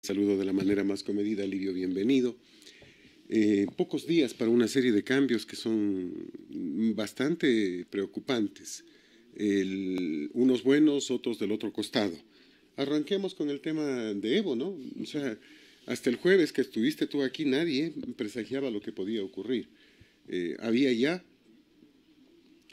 Saludo de la manera más comedida, Livio, bienvenido. Pocos días para una serie de cambios que son bastante preocupantes. Unos buenos, otros del otro costado. Arranquemos con el tema de Evo, ¿no? O sea, hasta el jueves que estuviste tú aquí, nadie presagiaba lo que podía ocurrir. Había ya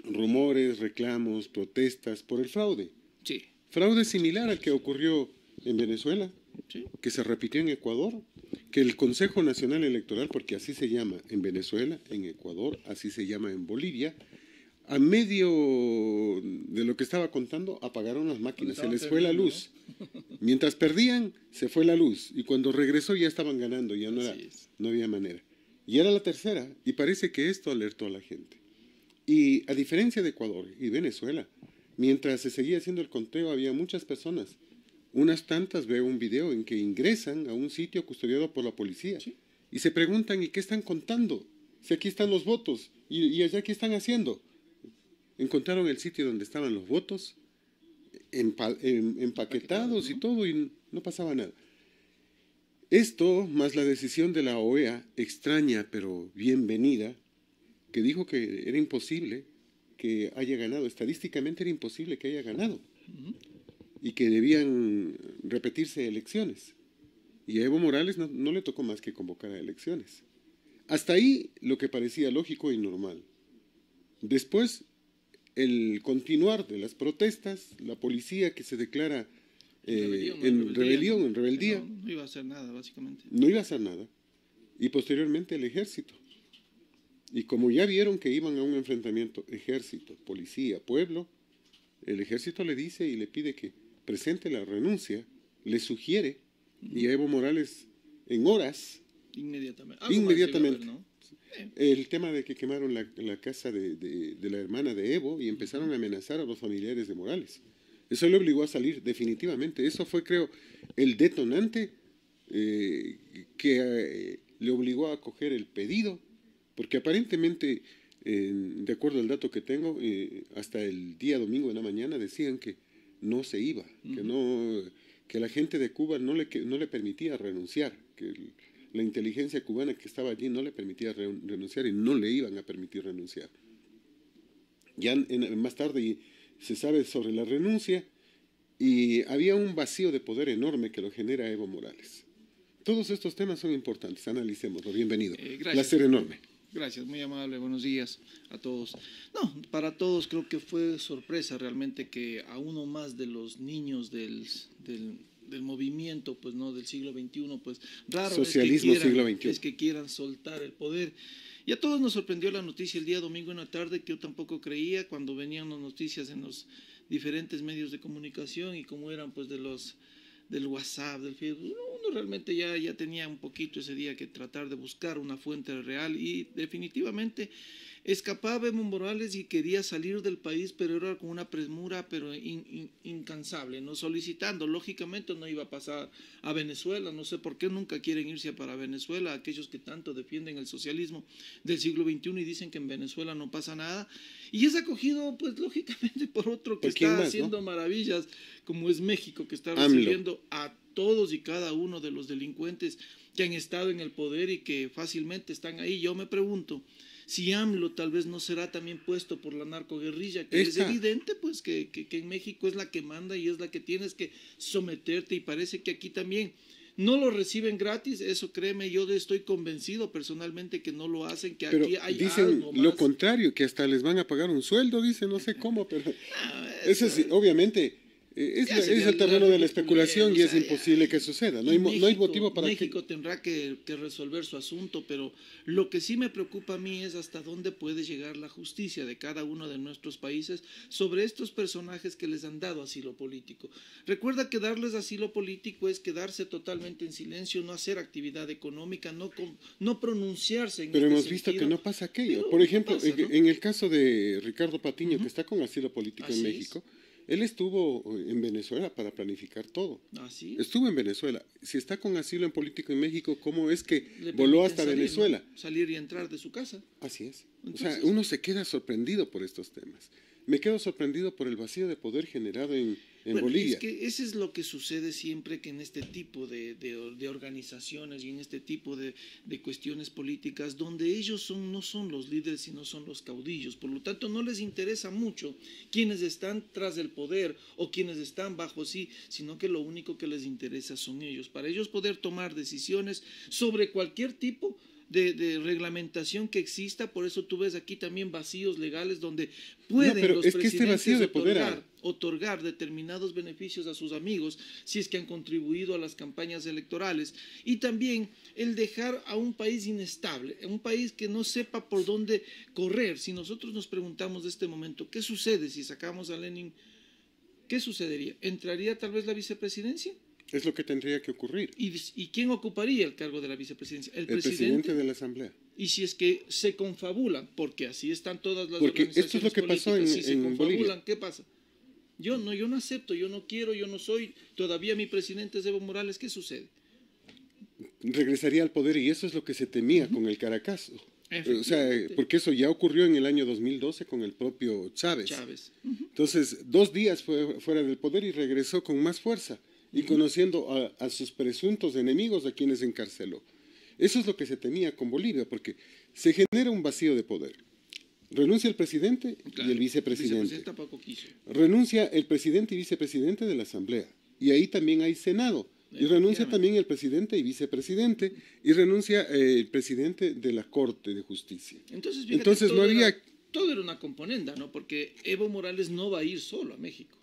rumores, reclamos, protestas por el fraude. Sí. Fraude similar al que ocurrió en Venezuela, Sí. que se repitió en Ecuador, que el Consejo Nacional Electoral, porque así se llama en Venezuela, en Ecuador, así se llama en Bolivia, a medio de lo que estaba contando, apagaron las máquinas, se les fue la luz. Mientras perdían, se fue la luz, y cuando regresó ya estaban ganando, ya no había manera. Y era la tercera, y parece que esto alertó a la gente. Y a diferencia de Ecuador y Venezuela, mientras se seguía haciendo el conteo, había muchas personas. Unas tantas veo un video en que ingresan a un sitio custodiado por la policía, ¿sí?, y se preguntan, ¿y qué están contando? Si aquí están los votos, y allá ¿qué están haciendo? Encontraron el sitio donde estaban los votos, empaquetados, ¿no?, y todo, y no pasaba nada. Esto, más la decisión de la OEA, extraña pero bienvenida, que dijo que era imposible que haya ganado, estadísticamente era imposible que haya ganado, y que debían repetirse elecciones. Y a Evo Morales no le tocó más que convocar a elecciones. Hasta ahí lo que parecía lógico y normal. Después, el continuar de las protestas, la policía que se declara en rebeldía. No iba a hacer nada, básicamente. No iba a hacer nada. Y posteriormente el ejército. Y como ya vieron que iban a un enfrentamiento ejército, policía, pueblo, el ejército le dice y le pide que presente la renuncia, le sugiere, y a Evo Morales en horas, inmediatamente. ¿No? El tema de que quemaron la casa de la hermana de Evo y empezaron a amenazar a los familiares de Morales. Eso le obligó a salir definitivamente. Eso fue, creo, el detonante que le obligó a acoger el pedido, porque aparentemente, de acuerdo al dato que tengo, hasta el día domingo en la mañana decían que no se iba, que la gente de Cuba no le permitía renunciar, que la inteligencia cubana que estaba allí no le permitía renunciar y no le iban a permitir renunciar. Ya más tarde se sabe sobre la renuncia y había un vacío de poder enorme que lo genera Evo Morales. Todos estos temas son importantes, analicémoslo. Bienvenido. Placer enorme. Gracias, muy amable, buenos días a todos. No, para todos creo que fue sorpresa realmente que a uno más de los niños del movimiento, pues no, del siglo XXI, pues raro Socialismo siglo XXI. Es que quieran soltar el poder. Y a todos nos sorprendió la noticia el día domingo en la tarde, que yo tampoco creía cuando venían las noticias en los diferentes medios de comunicación y como eran pues del WhatsApp, del Facebook. Uno realmente ya tenía un poquito ese día que tratar de buscar una fuente real y definitivamente escapaba Evo Morales y quería salir del país, pero era con una premura pero incansable, no solicitando. Lógicamente no iba a pasar a Venezuela, no sé por qué nunca quieren irse para Venezuela, aquellos que tanto defienden el socialismo del siglo XXI y dicen que en Venezuela no pasa nada. Y es acogido, pues lógicamente, por otro que está haciendo maravillas, como es México, que está recibiendo a todos y cada uno de los delincuentes que han estado en el poder y que fácilmente están ahí. Yo me pregunto si AMLO tal vez no será también puesto por la narcoguerrilla, que es evidente pues que en México es la que manda y es la que tienes que someterte, y parece que aquí también no lo reciben gratis. Eso créeme, yo estoy convencido personalmente que no lo hacen, que pero aquí hay dicen algo más. Lo contrario, que hasta les van a pagar un sueldo, dicen, no sé cómo, pero eso sí, obviamente es el terreno de la especulación y es imposible que suceda, no hay motivo para México tendrá que resolver su asunto, pero lo que sí me preocupa a mí es hasta dónde puede llegar la justicia de cada uno de nuestros países sobre estos personajes que les han dado asilo político. Recuerda que darles asilo político es quedarse totalmente en silencio, no hacer actividad económica, no pronunciarse en pero hemos visto que no pasa aquello. Pero por ejemplo, pasa, ¿no? En el caso de Ricardo Patiño, que está con asilo político en México, él estuvo en Venezuela para planificar todo. ¿Así? Estuvo en Venezuela. Si está con asilo en político en México, ¿cómo es que voló hasta Venezuela? ¿No? Salir y entrar de su casa. Así es. Entonces, o sea, uno se queda sorprendido por estos temas. Me quedo sorprendido por el vacío de poder generado en en Bolivia. Es que eso es lo que sucede siempre que en este tipo de organizaciones y en este tipo de cuestiones políticas, donde ellos no son los líderes, sino son los caudillos. Por lo tanto, no les interesa mucho quienes están tras del poder o quienes están bajo sí, sino que lo único que les interesa son ellos. Para ellos poder tomar decisiones sobre cualquier tipo de reglamentación que exista. Por eso tú ves aquí también vacíos legales donde pueden los presidentes otorgar determinados beneficios a sus amigos si es que han contribuido a las campañas electorales, y también el dejar a un país inestable, un país que no sepa por dónde correr. Si nosotros nos preguntamos de este momento, ¿qué sucede si sacamos a Lenin? ¿Qué sucedería? ¿Entraría tal vez la vicepresidencia? Es lo que tendría que ocurrir. ¿Y quién ocuparía el cargo de la vicepresidencia? El presidente de la Asamblea. Y si es que se confabulan, porque así están todas las porque organizaciones esto es lo que pasó políticas, si se confabulan, Bolivia. ¿qué pasa? Yo no acepto, yo no quiero, yo no soy, todavía mi presidente es Evo Morales, ¿qué sucede? Regresaría al poder, y eso es lo que se temía con el Caracazo. O sea, porque eso ya ocurrió en el año 2012 con el propio Chávez. Entonces, 2 días fue fuera del poder y regresó con más fuerza y conociendo a sus presuntos enemigos, a quienes encarceló. Eso es lo que se temía con Bolivia, porque se genera un vacío de poder. Renuncia el presidente y el vicepresidente. Tampoco quiso. Renuncia el presidente y vicepresidente de la Asamblea. Y ahí también hay Senado. Y renuncia también el presidente y vicepresidente. Y renuncia el presidente de la Corte de Justicia. Entonces fíjate, no había... todo era una componenda, ¿no? Porque Evo Morales no va a ir solo a México.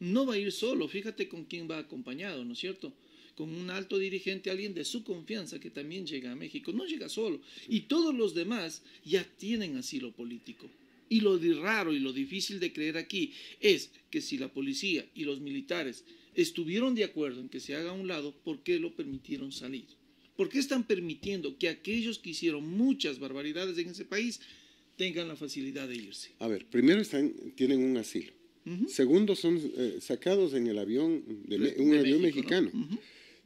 No va a ir solo. Fíjate con quién va acompañado, ¿no es cierto? Con un alto dirigente, alguien de su confianza que también llega a México. No llega solo. Y todos los demás ya tienen asilo político. Y lo raro y lo difícil de creer aquí es que si la policía y los militares estuvieron de acuerdo en que se haga a un lado, ¿por qué lo permitieron salir? ¿Por qué están permitiendo que aquellos que hicieron muchas barbaridades en ese país tengan la facilidad de irse? A ver, primero tienen un asilo. Segundo, son sacados en el avión, un avión México, mexicano. ¿No?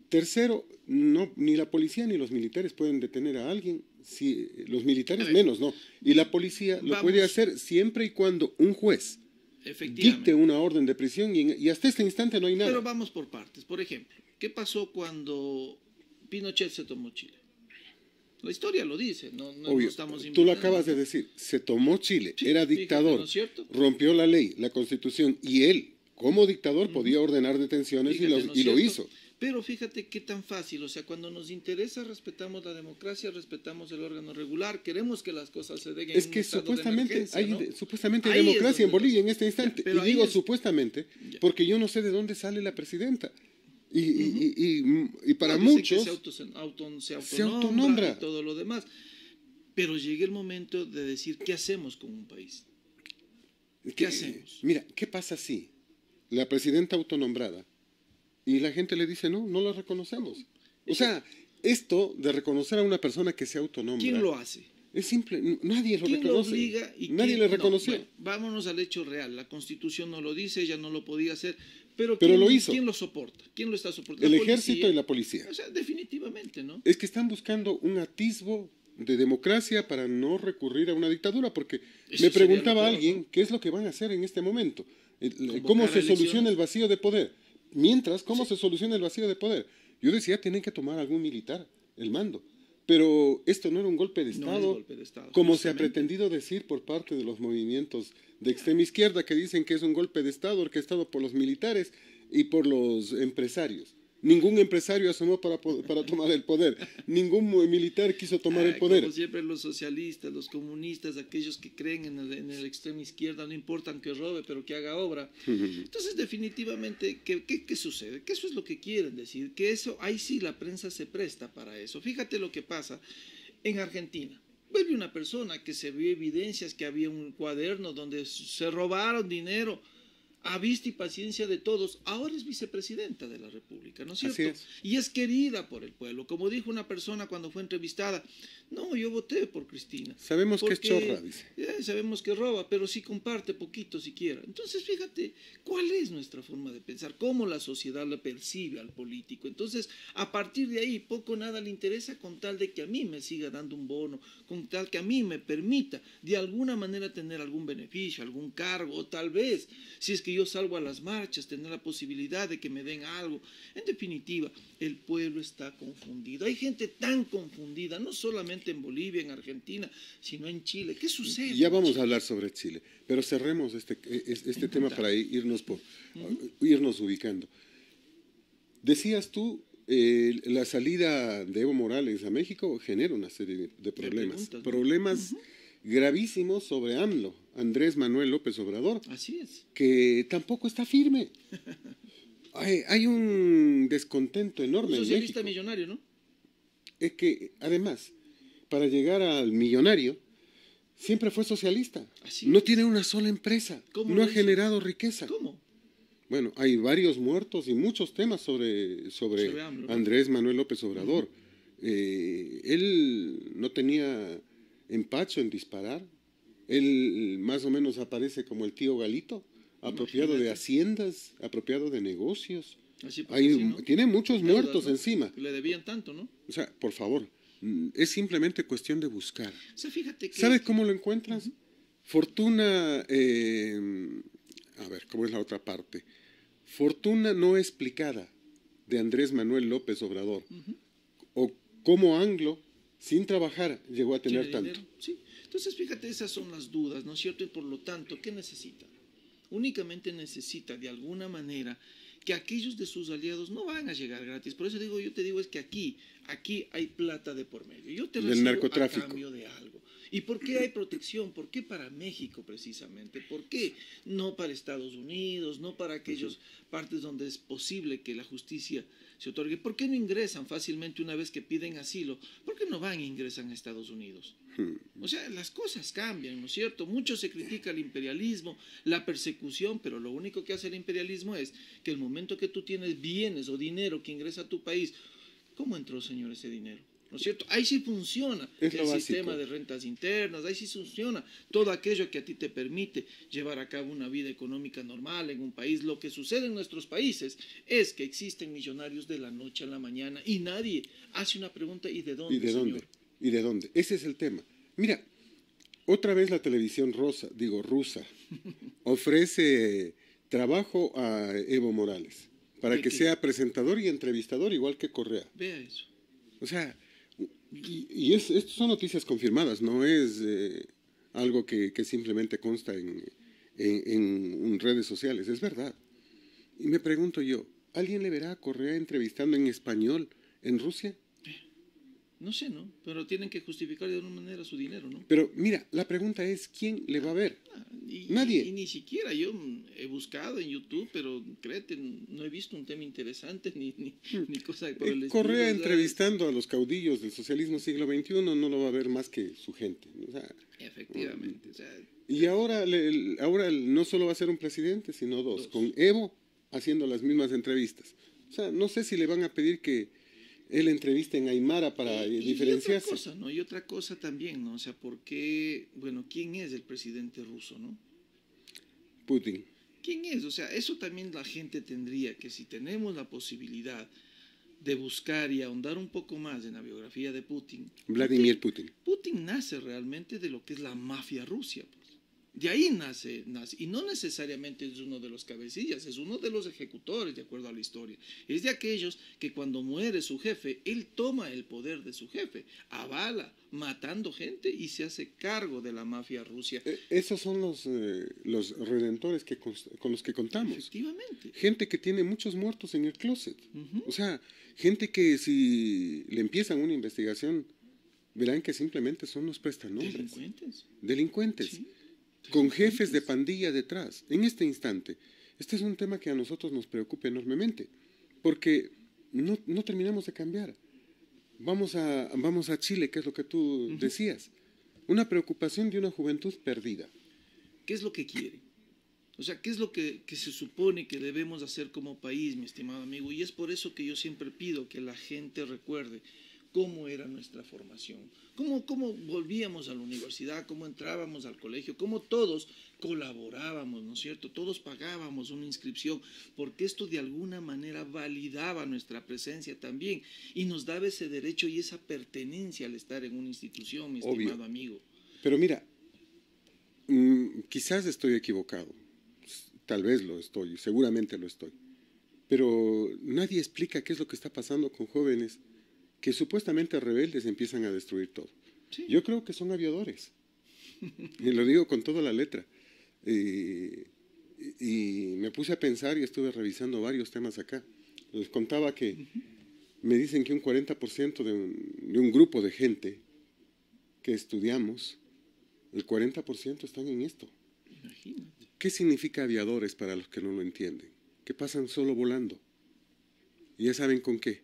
Tercero, ni la policía ni los militares pueden detener a alguien, si los militares menos, no. Y la policía lo puede hacer siempre y cuando un juez dicte una orden de prisión, y hasta este instante no hay nada. Pero vamos por partes. Por ejemplo, ¿qué pasó cuando Pinochet se tomó Chile? La historia lo dice, no estamos inventando. Tú lo acabas de decir, se tomó Chile, sí, era dictador, ¿no es cierto? Rompió la ley, la Constitución, y él, como dictador, podía ordenar detenciones, y lo hizo. Pero fíjate qué tan fácil, o sea, cuando nos interesa respetamos la democracia, respetamos el órgano regular, queremos que las cosas se den en un estado supuestamente de emergencia, ¿no? Supuestamente hay democracia en Bolivia en este instante, y digo supuestamente, porque yo no sé de dónde sale la presidenta. Y para muchos se autonombra y todo lo demás. Pero llega el momento de decir, ¿qué hacemos con un país? ¿Qué hacemos? Mira, ¿qué pasa si la presidenta autonombrada y la gente le dice, no la reconocemos? O sea, esto de reconocer a una persona que se autonombra... ¿Quién lo hace? Es simple, nadie lo reconoce. Lo obliga y nadie le reconoció. Bueno, vámonos al hecho real. La Constitución no lo dice, ella no lo podía hacer. Pero lo hizo. ¿Quién lo soporta? ¿Quién lo está soportando? El ejército y la policía. O sea, definitivamente, ¿no? Es que están buscando un atisbo de democracia para no recurrir a una dictadura, porque me preguntaba alguien, ¿no? ¿Qué es lo que van a hacer en este momento? ¿Cómo se soluciona el vacío de poder? Mientras, ¿cómo se soluciona el vacío de poder? Yo decía, tienen que tomar algún militar el mando. Pero esto no era un golpe de Estado, como se ha pretendido decir por parte de los movimientos de extrema izquierda, que dicen que es un golpe de Estado orquestado por los militares y por los empresarios. Ningún empresario asomó para tomar el poder. Ningún militar quiso tomar el poder. Como siempre los socialistas, los comunistas, aquellos que creen en el extrema izquierda, no importan que robe, pero que haga obra. Entonces, definitivamente, ¿qué sucede? Que eso es lo que quieren decir. Que eso, ahí sí la prensa se presta para eso. Fíjate lo que pasa en Argentina. Vuelve una persona que se vio evidencias que había un cuaderno donde se robaron dinero a vista y paciencia de todos. Ahora es vicepresidenta de la República, ¿no es cierto? Así es. Y es querida por el pueblo. Como dijo una persona cuando fue entrevistada, no, yo voté por Cristina. Sabemos que es chorra, dice. Sabemos que roba, pero sí comparte poquito siquiera. Entonces, fíjate, ¿cuál es nuestra forma de pensar? ¿Cómo la sociedad le percibe al político? Entonces, a partir de ahí, poco o nada le interesa con tal de que a mí me siga dando un bono, con tal que a mí me permita de alguna manera tener algún beneficio, algún cargo, o tal vez, si es que si yo salgo a las marchas, tener la posibilidad de que me den algo. En definitiva, el pueblo está confundido. Hay gente tan confundida, no solamente en Bolivia, en Argentina, sino en Chile. ¿Qué sucede? Ya vamos a hablar sobre Chile, pero cerremos este tema para irnos ubicando. Decías tú, la salida de Evo Morales a México genera una serie de problemas. Problemas gravísimos sobre AMLO, Andrés Manuel López Obrador. Así es. Que tampoco está firme. Hay un descontento enorme. Un socialista en México. Millonario, ¿no? Es que, además, para llegar al millonario, siempre fue socialista. Así no es. tiene una sola empresa. No ha generado riqueza. ¿Cómo? Bueno, hay varios muertos y muchos temas sobre AMLO, ¿no? Andrés Manuel López Obrador. Él no tenía empacho en disparar. Él más o menos aparece como el tío Galito, apropiado de haciendas, apropiado de negocios. ¿No? Tiene muchos muertos, ¿no? Encima. Le debían tanto, ¿no? O sea, por favor, es simplemente cuestión de buscar. O sea, fíjate que... ¿Sabes cómo lo encuentras? Fortuna, a ver, ¿cómo es la otra parte? Fortuna no explicada de Andrés Manuel López Obrador. O cómo AMLO, sin trabajar, llegó a tener tanto. Sí. Entonces, fíjate, esas son las dudas, ¿no es cierto? Y por lo tanto, ¿qué necesita? Únicamente necesita, de alguna manera, que aquellos de sus aliados no van a llegar gratis. Por eso yo te digo, es que aquí hay plata de por medio. Yo te recibo a cambio de algo. ¿Y por qué hay protección? ¿Por qué para México precisamente? ¿Por qué no para Estados Unidos, no para aquellas partes donde es posible que la justicia se otorgue? ¿Por qué no ingresan fácilmente una vez que piden asilo? ¿Por qué no van e ingresan a Estados Unidos? O sea, las cosas cambian, ¿no es cierto? Mucho se critica el imperialismo, la persecución, pero lo único que hace el imperialismo es que el momento que tú tienes bienes o dinero que ingresa a tu país, ¿cómo entró, señor, ese dinero? ¿No es cierto? Ahí sí funciona el sistema de rentas internas, ahí sí funciona todo aquello que a ti te permite llevar a cabo una vida económica normal en un país. Lo que sucede en nuestros países es que existen millonarios de la noche a la mañana y nadie hace una pregunta, ¿y de dónde, señor? ¿Y de dónde? Ese es el tema. Mira, otra vez la televisión rusa, ofrece trabajo a Evo Morales para que sea presentador y entrevistador igual que Correa. Vea eso. O sea, y estas son noticias confirmadas, no es algo que simplemente consta en redes sociales, es verdad. Y me pregunto yo, ¿alguien le verá a Correa entrevistando en español en Rusia? No sé, ¿no? Pero tienen que justificar de alguna manera su dinero, ¿no? Pero mira, la pregunta es, ¿quién le va a ver? Nadie. Y ni siquiera yo he buscado en YouTube, pero créete, no he visto un tema interesante ni cosa por el estilo. Correa entrevistando a los caudillos del socialismo siglo XXI no lo va a ver más que su gente. O sea, efectivamente. O sea, y ahora no solo va a ser un presidente, sino dos, con Evo haciendo las mismas entrevistas. O sea, no sé si le van a pedir que él entrevista en Aymara para diferenciarse. Y otra cosa también, ¿no? O sea, ¿por qué? Bueno, ¿quién es el presidente ruso, no? Putin. ¿Quién es? O sea, eso también la gente tendría que, si tenemos la posibilidad de buscar y ahondar un poco más en la biografía de Putin. Vladimir Putin. Putin nace realmente de lo que es la mafia rusa, pues. De ahí nace, y no necesariamente es uno de los cabecillas, es uno de los ejecutores, de acuerdo a la historia. Es de aquellos que cuando muere su jefe, él toma el poder de su jefe, avala, matando gente y se hace cargo de la mafia rusa. Esos son los redentores con los que contamos. Efectivamente. Gente que tiene muchos muertos en el closet. O sea, gente que si le empiezan una investigación, verán que simplemente son los prestanombres. Delincuentes. Sí. Con jefes de pandilla detrás. En este instante, este es un tema que a nosotros nos preocupa enormemente, porque no terminamos de cambiar. Vamos a Chile, que es lo que tú decías. Una preocupación de una juventud perdida. ¿Qué es lo que quiere? O sea, ¿qué es lo que se supone que debemos hacer como país, mi estimado amigo? Y es por eso que yo siempre pido que la gente recuerde cómo era nuestra formación, cómo volvíamos a la universidad, cómo entrábamos al colegio, cómo todos colaborábamos, ¿no es cierto? Todos pagábamos una inscripción, porque esto de alguna manera validaba nuestra presencia también y nos daba ese derecho y esa pertenencia al estar en una institución, mi estimado amigo. Pero mira, quizás estoy equivocado. tal vez lo estoy, seguramente lo estoy. Pero nadie explica qué es lo que está pasando con jóvenes que supuestamente rebeldes empiezan a destruir todo. Sí. Yo creo que son aviadores. Y lo digo con toda la letra. Y me puse a pensar y estuve revisando varios temas acá. Les contaba que me dicen que un 40% de un grupo de gente que estudiamos, el 40% están en esto. Imagínate. ¿Qué significa aviadores para los que no lo entienden? Que pasan solo volando. Y ya saben con qué.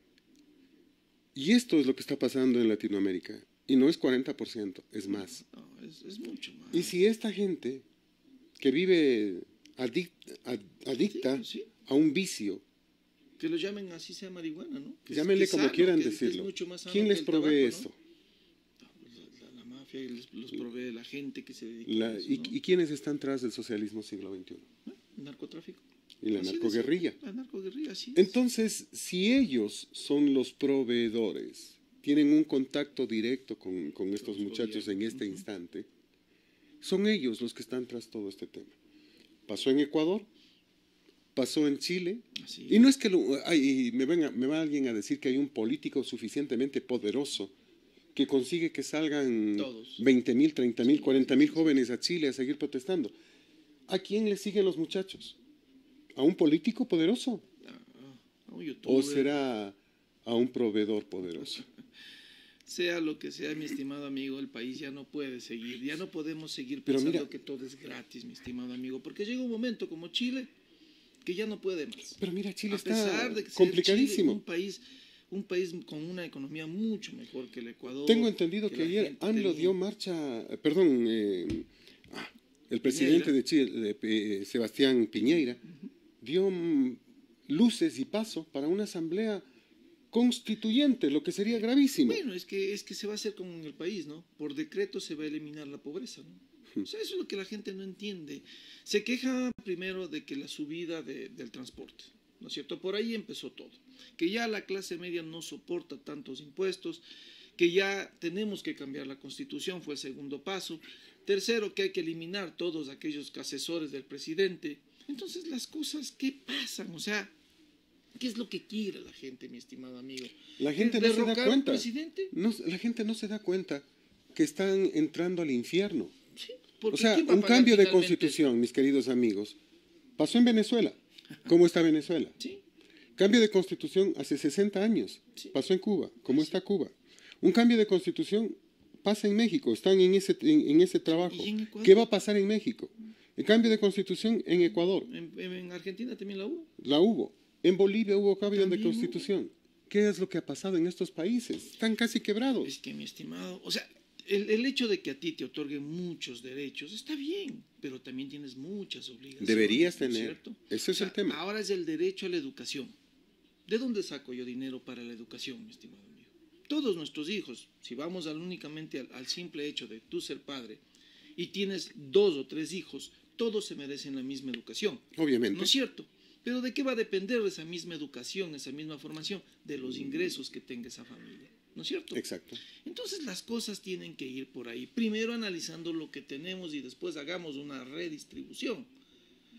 Y esto es lo que está pasando en Latinoamérica. Y no es 40%, es más. No, es mucho más. Y si esta gente que vive adicta Sí. a un vicio, Que lo llamen así sea marihuana, ¿no? llámenle que como sano, quieran que decirlo. es mucho más sano ¿Quién que les el provee tabaco, esto? ¿no? La mafia los provee la gente que se dedica a eso, ¿no? ¿Y quiénes están tras del socialismo siglo XXI? El narcotráfico. Y la Así de narcoguerrilla. simple, la narcoguerrilla, así es. Entonces, si ellos son los proveedores, tienen un contacto directo con estos muchachos en este instante, son ellos los que están tras todo este tema. Pasó en Ecuador, pasó en Chile, Así y no es que me va alguien a decir que hay un político suficientemente poderoso que consigue que salgan Todos. 20.000, 30.000, 40.000 jóvenes a Chile a seguir protestando. ¿A quién le siguen los muchachos? ¿A un político poderoso? a un youtuber. ¿O será a un proveedor poderoso? Sea lo que sea, mi estimado amigo, el país ya no puede seguir. Ya no podemos seguir Pero pensando mira, que todo es gratis, mi estimado amigo. Porque llega un momento como Chile que ya no puede más. Pero mira, Chile A pesar está de que sea complicadísimo. Chile, un país con una economía mucho mejor que el Ecuador. Tengo entendido que la ayer gente AMLO tenía- dio marcha, perdón, el presidente de Chile, Sebastián Piñera, dio luces y paso para una asamblea constituyente, lo que sería gravísimo. Bueno, es que se va a hacer como en el país, ¿no? Por decreto se va a eliminar la pobreza, ¿no? O sea, eso es lo que la gente no entiende. Se queja primero de que la subida del transporte, ¿no es cierto? Por ahí empezó todo. Que ya la clase media no soporta tantos impuestos, que ya tenemos que cambiar la constitución, fue el segundo paso. Tercero, que hay que eliminar todos aquellos asesores del presidente. Entonces, las cosas, ¿qué pasan? O sea, ¿qué es lo que quiere la gente, mi estimado amigo? La gente no se da ¿Derrocar a un cuenta. presidente? No, la gente no se da cuenta que están entrando al infierno. Sí, O porque sea, ¿quién va a un pagar cambio de finalmente? constitución, mis queridos amigos, pasó en Venezuela. ¿Cómo está Venezuela? Sí, Cambio de constitución hace 60 años. Sí. Pasó en Cuba. ¿Cómo está Cuba? Un cambio de constitución pasa en México. Están en ese trabajo. ¿Y en Ecuador? ¿Qué va a pasar en México? El cambio de constitución en Ecuador. en Argentina también la hubo. La hubo. En Bolivia hubo cambio de También hubo. constitución. ¿Qué es lo que ha pasado en estos países? Están casi quebrados. Es que, mi estimado, o sea, el hecho de que a ti te otorguen muchos derechos está bien, pero también tienes muchas obligaciones. Deberías ¿no es tener. cierto? Ese es el tema. Ahora es el derecho a la educación. ¿De dónde saco yo dinero para la educación, mi estimado amigo? Todos nuestros hijos, si vamos únicamente al simple hecho de tú ser padre y tienes 2 o 3 hijos, todos se merecen la misma educación. Obviamente. ¿No es cierto? Pero ¿de qué va a depender esa misma educación, esa misma formación? De los ingresos que tenga esa familia. ¿No es cierto? Exacto. Entonces las cosas tienen que ir por ahí. Primero analizando lo que tenemos y después hagamos una redistribución.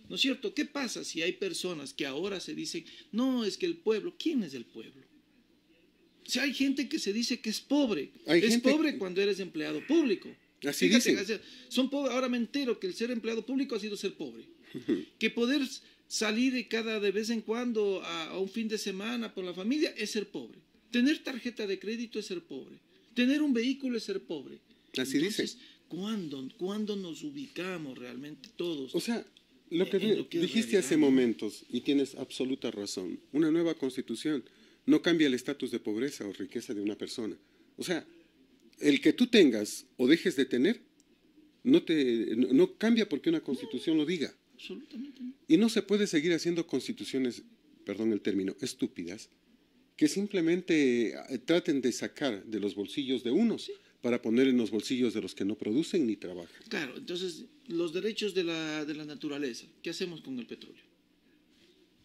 ¿No es cierto? ¿Qué pasa si hay personas que ahora se dicen, no, es que el pueblo, ¿quién es el pueblo? O sea, hay gente que se dice que es pobre. Es pobre cuando eres empleado público. Así Fíjate, dicen. son pobres. Ahora me entero que el ser empleado público ha sido ser pobre. Que poder salir de vez en cuando a un fin de semana con la familia es ser pobre. Tener tarjeta de crédito es ser pobre. Tener un vehículo es ser pobre. Así Entonces, dicen. ¿cuándo nos ubicamos realmente todos? O sea, lo que es dijiste hace realidad, ¿no? momentos, y tienes absoluta razón, una nueva constitución no cambia el estatus de pobreza o riqueza de una persona. O sea, el que tú tengas o dejes de tener no cambia porque una constitución lo diga. Absolutamente no. Y no se puede seguir haciendo constituciones, perdón el término, estúpidas, que simplemente traten de sacar de los bolsillos de unos para poner en los bolsillos de los que no producen ni trabajan. Claro, entonces, los derechos de la naturaleza, ¿qué hacemos con el petróleo?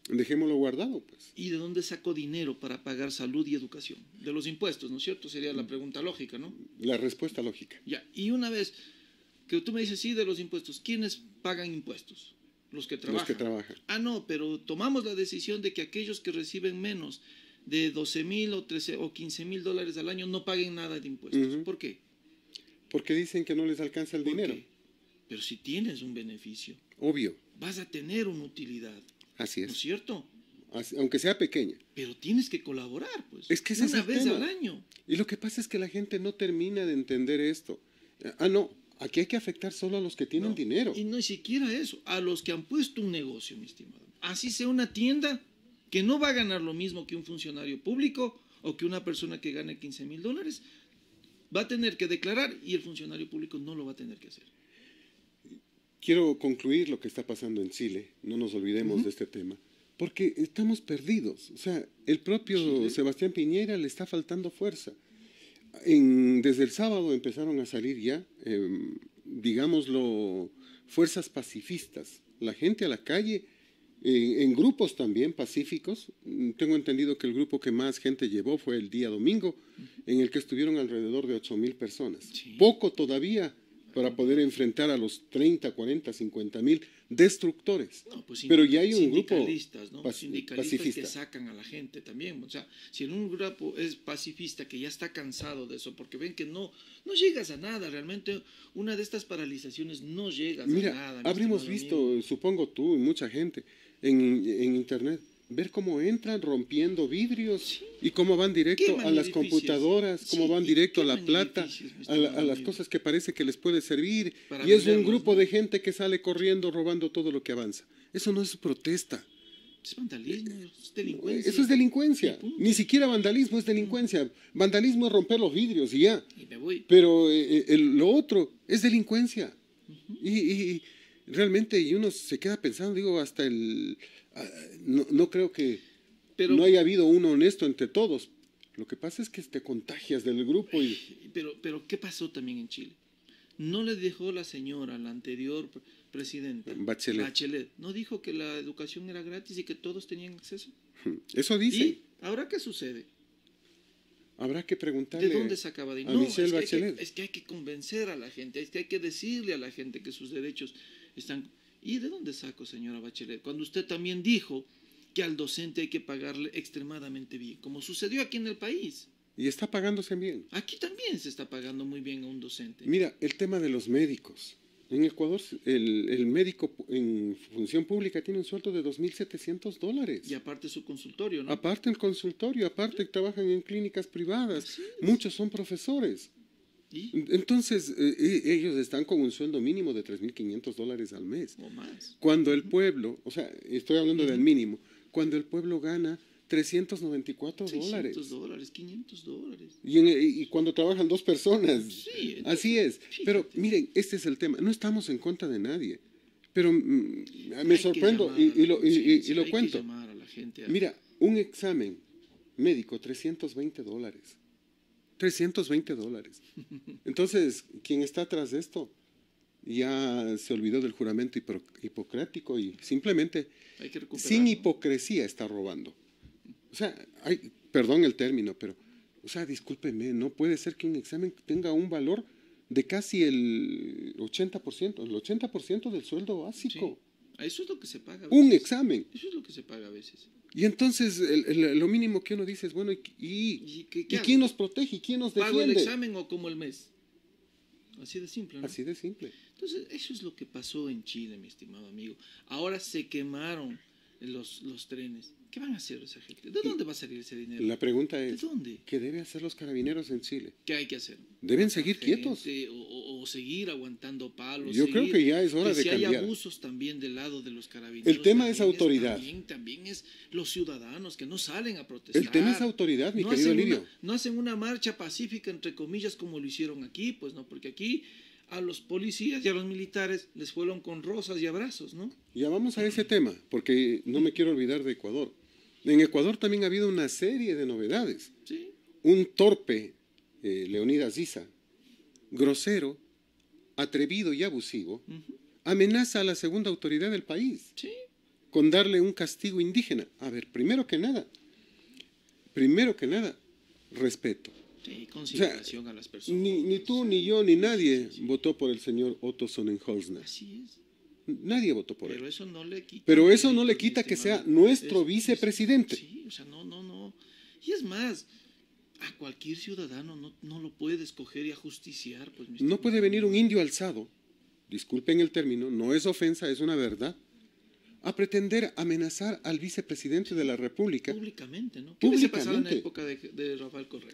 Dejémoslo guardado, pues. ¿Y de dónde saco dinero para pagar salud y educación? De los impuestos, ¿no es cierto? Sería la pregunta lógica, ¿no? La respuesta lógica. Ya, y una vez que tú me dices, sí, de los impuestos, ¿quiénes pagan impuestos? los que trabajan. Los que trabajan. Ah, no, pero tomamos la decisión de que aquellos que reciben menos de 12.000 o 13 o 15.000 dólares al año no paguen nada de impuestos. ¿Por qué? Porque dicen que no les alcanza el ¿Por dinero. qué? Pero si tienes un beneficio, Obvio. vas a tener una utilidad. Así ¿No es es. cierto? Aunque sea pequeña. Pero tienes que colaborar, pues. Es que ese es una el vez tema. al año. Y lo que pasa es que la gente no termina de entender esto. Ah, no, aquí hay que afectar solo a los que tienen No, dinero. Y no siquiera eso, a los que han puesto un negocio, mi estimado. Así sea una tienda que no va a ganar lo mismo que un funcionario público o que una persona que gane 15.000 dólares, va a tener que declarar y el funcionario público no lo va a tener que hacer. Quiero concluir lo que está pasando en Chile, no nos olvidemos de este tema, porque estamos perdidos. O sea, el propio Chile. Sebastián Piñera le está faltando fuerza. Desde el sábado empezaron a salir ya, digámoslo, fuerzas pacifistas. La gente a la calle, en grupos también pacíficos. Tengo entendido que el grupo que más gente llevó fue el día domingo, en el que estuvieron alrededor de 8.000 personas. Sí. Poco todavía para poder enfrentar a los 30, 40, 50.000 destructores. No, pues pero ya hay un grupo sindicalistas, ¿no? Sindicalistas pacifista. que sacan a la gente también. O sea, si en un grupo es pacifista que ya está cansado de eso, porque ven que no llegas a nada, realmente una de estas paralizaciones no llegas Mira, a nada. mi habremos estimado visto, amigo. supongo tú y mucha gente, en internet, ver cómo entran rompiendo vidrios y cómo van directo Queman a las edificios. computadoras, cómo Sí, van y directo a la queman plata, edificios, mi a estimado las amigo. cosas que parece que les puede servir. Para Y es un venderlos, grupo ¿no? de gente que sale corriendo, robando todo lo que avanza. Eso no es protesta. Es vandalismo, es delincuencia. Eso es delincuencia. Y punto. Ni siquiera vandalismo es delincuencia. Vandalismo es romper los vidrios y ya. Y me voy. Pero lo otro es delincuencia. Y realmente y uno se queda pensando, digo, hasta no creo que Pero- no haya habido uno honesto entre todos. Lo que pasa es que te contagias del grupo y Pero ¿qué pasó también en Chile? No le dejó la señora, la anterior presidenta, Bachelet. ¿no dijo que la educación era gratis y que todos tenían acceso? eso dice. ¿Y ahora qué sucede? Habrá que preguntarle ¿De dónde sacaba dinero? a No, Michelle Bachelet. es que hay que convencer a la gente, es que hay que decirle a la gente que sus derechos están... ¿Y de dónde sacó, señora Bachelet? Cuando usted también dijo que al docente hay que pagarle extremadamente bien, como sucedió aquí en el país. Y está pagándose bien. Aquí también se está pagando muy bien a un docente. Mira, el tema de los médicos. En Ecuador, el médico en función pública tiene un sueldo de $2.700. Y aparte su consultorio, ¿no? Aparte el consultorio, aparte trabajan en clínicas privadas. Así es. Muchos son profesores. ¿Y? Entonces, ellos están con un sueldo mínimo de $3.500 al mes. O más. Cuando el pueblo, o sea, estoy hablando del mínimo, cuando el pueblo gana $394. 600 dólares, 500 dólares. Y cuando trabajan dos personas. Sí, Así es. Pero fíjate. miren, este es el tema. No estamos en contra de nadie. Pero me Hay que sorprendo llamar y lo, a- sí, sí, y lo hay que cuento. llamar a la gente a- Mira, un examen médico, $320. $320. Entonces, quien está atrás de esto ya se olvidó del juramento hipocrático y simplemente, hay que recuperar, sin ¿no? hipocresía, está robando. O sea, perdón el término, pero, o sea, discúlpeme, no puede ser que un examen tenga un valor de casi el 80%, el 80% del sueldo básico. Sí. Eso es lo que se paga. a Un veces. examen. Eso es lo que se paga a veces. Y entonces lo mínimo que uno dice es, bueno, ¿Y qué ¿y hago? quién nos protege? ¿Y quién nos ¿Pago el defiende? examen o como el mes? Así de simple, ¿no? Así de simple. Entonces, eso es lo que pasó en Chile, mi estimado amigo. Ahora se quemaron los trenes. ¿Qué van a hacer esa gente? ¿De dónde va a salir ese dinero? La pregunta ¿De es, dónde? ¿qué deben hacer los carabineros en Chile? ¿Qué hay que hacer? Deben Matar seguir gente, quietos. O seguir aguantando palos. Yo creo que ya es hora que de si cambiar. hay abusos también del lado de los carabineros. El tema es también autoridad. También es los ciudadanos que no salen a protestar. El tema es autoridad, mi No querido hacen Livio. no hacen una marcha pacífica, entre comillas, como lo hicieron aquí, pues no, porque aquí a los policías y a los militares les fueron con rosas y abrazos, ¿no? Ya vamos a ese tema, porque no me quiero olvidar de Ecuador. En Ecuador también ha habido una serie de novedades. Sí. Un torpe, Leonidas Issa, grosero, atrevido y abusivo, amenaza a la segunda autoridad del país Sí. con darle un castigo indígena. A ver, primero que nada, respeto. Sí, consideración a las personas. Ni tú, ni yo, ni nadie votó por el señor Otto Sonnenholzner. Así es. Nadie votó por él. Pero eso no le quita. Pero eso no le quita mi que sea estimado. nuestro vicepresidente. Sí, o sea, no. Y es más, a cualquier ciudadano no lo puede escoger y ajusticiar. Pues, mi No estimado. puede venir un indio alzado, disculpen el término, no es ofensa, es una verdad, a pretender amenazar al vicepresidente de la República. Públicamente, ¿no? ¿Qué hubiese pasado en la Públicamente. época de Rafael Correa?